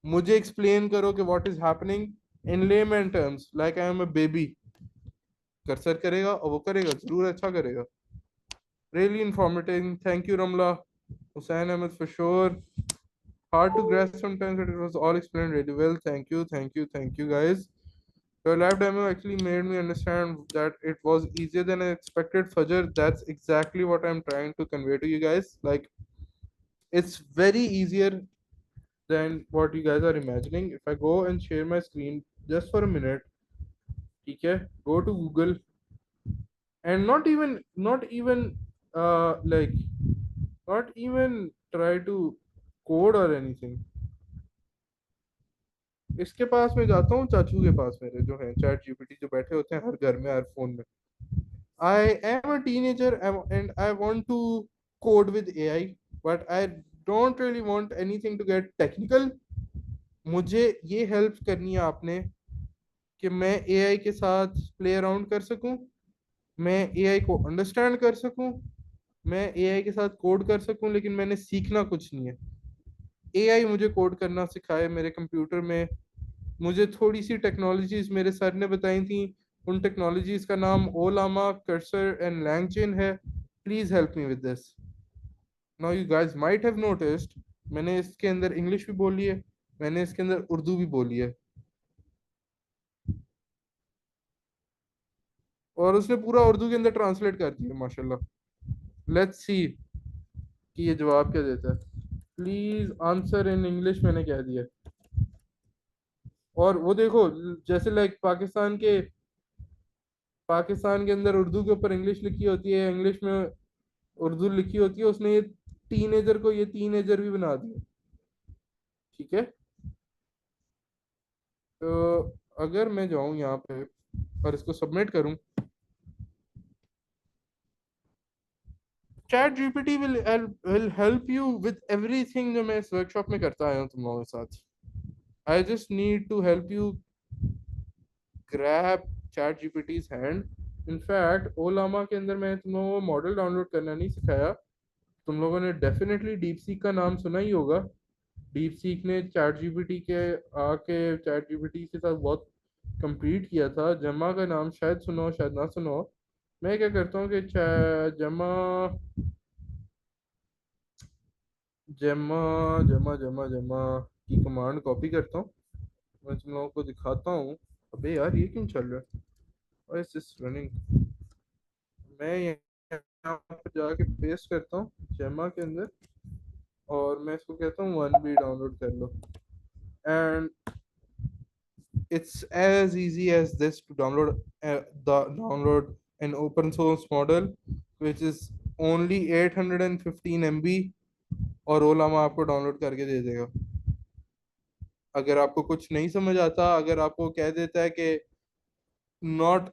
मुझे एक्सप्लेन करो कि what is happening in layman terms like I am a baby. Cursor करेगा और वो करेगा, जरूर अच्छा करेगा। Really informative, thank you Ramla. Hussain Ahmed for sure. Hard to grasp sometimes, but it was all explained really well. Thank you, thank you, thank you, guys. Your live demo actually made me understand that it was easier than I expected. Fajr, that's exactly what I'm trying to convey to you guys. Like, it's very easier than what you guys are imagining. If I go and share my screen just for a minute, okay, go to Google, and like, not even try to code or anything. इसके पास मैं जाता हूँ, चाचू के पास मेरे जो है chat GPT, जो बैठे होते हैं हर घर में, हर फोन में। I am a teenager and I want to code with AI, but I don't really want anything to get technical. मुझे ये हेल्प करनी है आपने कि मैं एआई के साथ प्ले अराउंड कर सकूं, मैं एआई को अंडरस्टैंड कर सकूं, मैं एआई के साथ कोड कर सकूं, लेकिन मैंने सीखना कुछ नहीं है। एआई मुझे कोड करना सिखाए मेरे कंप्यूटर में। मुझे थोड़ी सी टेक्नोलॉजीज मेरे सर ने बताई थी, उन टेक्नोलॉजीज का नाम ओलामा, कर्सर एंड लैंगचेन है। Please help me with this. Now you guys might have noticed, मैंने इसके अंदर इंग्लिश भी बोली है, मैंने इसके अंदर उर्दू भी बोली है, और उसने पूरा उर्दू के अंदर ट्रांसलेट कर दिया माशाल्लाह। लेट्स सी कि ये जवाब क्या देता है। प्लीज आंसर इन इंग्लिश मैंने कह दिया, और वो देखो जैसे लाइक पाकिस्तान के अंदर उर्दू के ऊपर इंग्लिश लिखी होती है, इंग्लिश में उर्दू लिखी होती है, उसने ये टीनेजर को ये टीनेजर भी बना दिया, ठीक है। तो अगर मैं जाऊं यहाँ पे और इसको सबमिट करूं, chat GPT will help you with everything जो मैं इस वर्कशॉप में करता आया हूँ तुम लोगों के साथ। I just need to help you grab chat gpt's hand in fact Ollama के अंदर मैंने तुम लोगों को मॉडल डाउनलोड करना नहीं सिखाया। तुम लोगों ने डेफिनेटली डीप सीक का नाम सुना ही होगा। डीप सीक ने चैट जीपीटी के आके चैट जीपीटी के साथ बहुत compete किया था। जमा का नाम शायद सुनो हो, शायद ना सुनो हो। मैं क्या करता हूँ कि जमा जमा जमा जमा जमा की कमांड कॉपी करता हूँ। मैं तुम लोगों को दिखाता हूँ। अबे यार ये क्यों चल रहा है? Why is this running? मैं यहाँ पर जाके पेस्ट करता हूँ जमा के अंदर और मैं इसको कहता हूँ 1B डाउनलोड कर लो। And it's as easy as this to download an open source model which is only 815 MB और ओलामा आपको डाउनलोड करके दे देगा। अगर आपको कुछ नहीं समझ आता, अगर आपको कह देता है कि not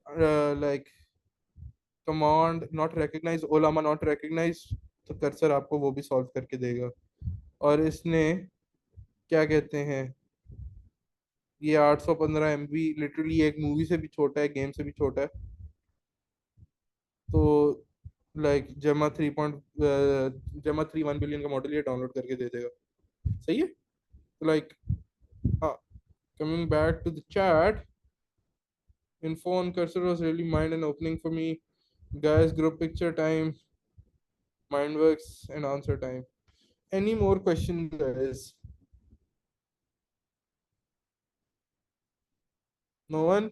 like command not recognize, Ollama not recognize, तो कर्सर आपको वो भी सॉल्व करके देगा। और इसने क्या कहते हैं, ये 815 MB लिटरली एक मूवी से भी छोटा है, गेम से भी छोटा है। तो लाइक जमा 1 बिलियन का मॉडल ये डाउनलोड करके दे देगा। सही है। Like coming back to the chat, info on cursor was really mind and opening for me, guys. Group picture time, mindworks and answer time. Any more questions, guys? No one?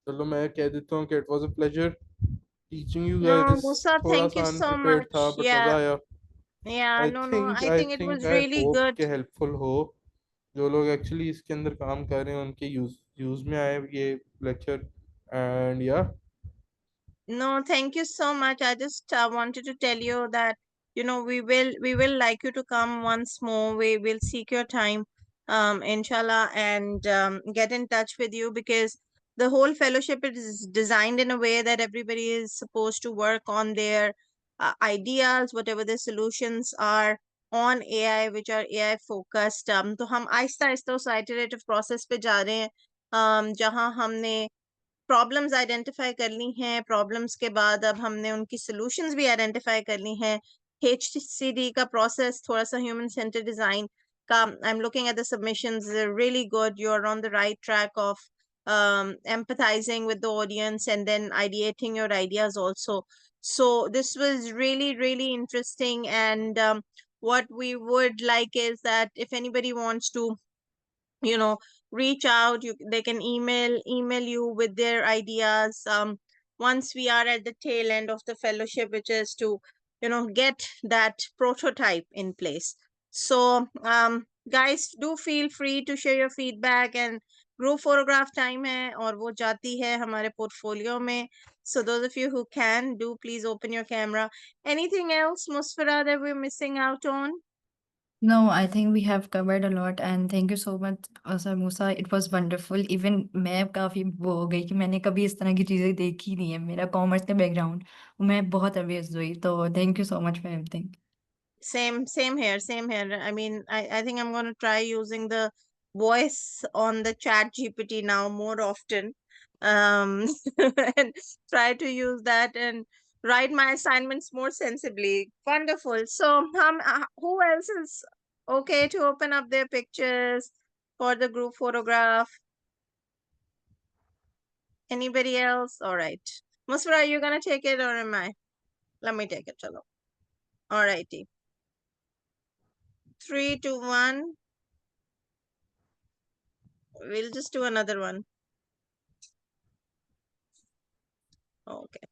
चलो मैं कह देता हूँ कि it was a pleasure teaching you No, guys. Musa, थोड़ा thank you सा so unprepared था much. but मजा आया। Yeah, I no, think I I think it think was I really hope good. के helpful हो। जो लोग एक्चुअली इसके अंदर काम कर रहे हैं उनके यूज में आए ये लेक्चर। एंड या No, thank you so much. I just wanted to tell you that, you know, we will like you to come once more. We will seek your time, inshallah, and get in touch with you, because the whole fellowship is designed in a way that everybody is supposed to work on their ideas, whatever the solutions are on AI, which are AI focused. तो हम आहिस्ता आहिस्ता उस iterative process पे जा रहे हैं, जहाँ हमने problems identify कर ली हैं। प्रॉब्लम्स के बाद अब हमने उनकी सॉल्यूशंस भी आइडेंटिफाई कर ली हैं। HCD का प्रोसेस थोड़ा सा ह्यूमन सेंटर डिजाइन का, I am looking at the submissions, really good, you are on the right track of empathizing with the audience and then ideating your ideas also. So this was really interesting, and what we would like is that if anybody wants to, you know, reach out, they can email you with their ideas, once we are at the tail end of the fellowship, which is to, you know, get that prototype in place. So guys, do feel free to share your feedback, and group photograph time hai aur wo jati hai hamare portfolio mein. So those of you who can, do please open your camera. Anything else, Musfira, that we're missing out on? No, I think we have covered a lot, and thank you so much, Sir Musa. It was wonderful. Even मैं काफ़ी वो हो गई कि मैंने कभी इस तरह की चीज़ें देखी नहीं है। मेरा कॉमर्स का बैकग्राउंड, मैं बहुत अमेज्ड हुई। तो thank you so much for everything. Same here, same here. I mean, I think I'm going to try using the voice on the chat GPT now more often, um, and try to use that and write my assignments more sensibly. Wonderful. So, who else is okay to open up their pictures for the group photograph? Anybody else? All right. Musfira, are you going to take it or am I? Let me take it, chalo. All righty. 3, 2, 1. We'll just do another one. Okay.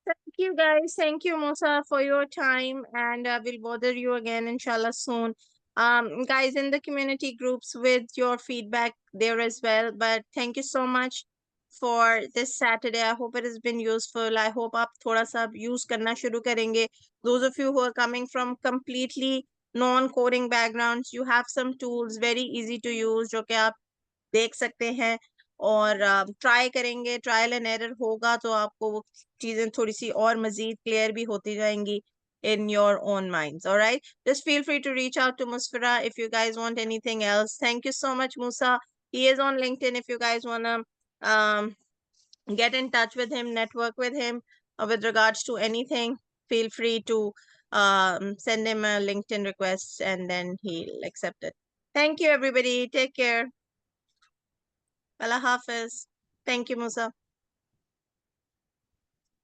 Thank you guys. Thank you, Musa, for your time, and we'll bother you again, inshallah, soon. Guys, in the community groups with your feedback there as well. But thank you so much for this Saturday. I hope it has been useful. I hope आप थोड़ा सा use करना शुरू करेंगे. Those of you who are coming from completely non-coding backgrounds, you have some tools very easy to use जो कि आप देख सकते हैं और ट्राई करेंगे। ट्रायल एंड एरर होगा तो आपको वो चीजें थोड़ी सी और मजीद क्लियर भी होती जाएंगी in your own minds. All right, just feel free to reach out to Musfira if you guys want anything else. Thank you so much, Musa, He is on LinkedIn. If you guys wanna get in touch with him, network with him with regards to anything, feel free to send him a LinkedIn request and then he'll accept it. Thank you, everybody. Take care. Allah Hafiz. Thank you, Musa.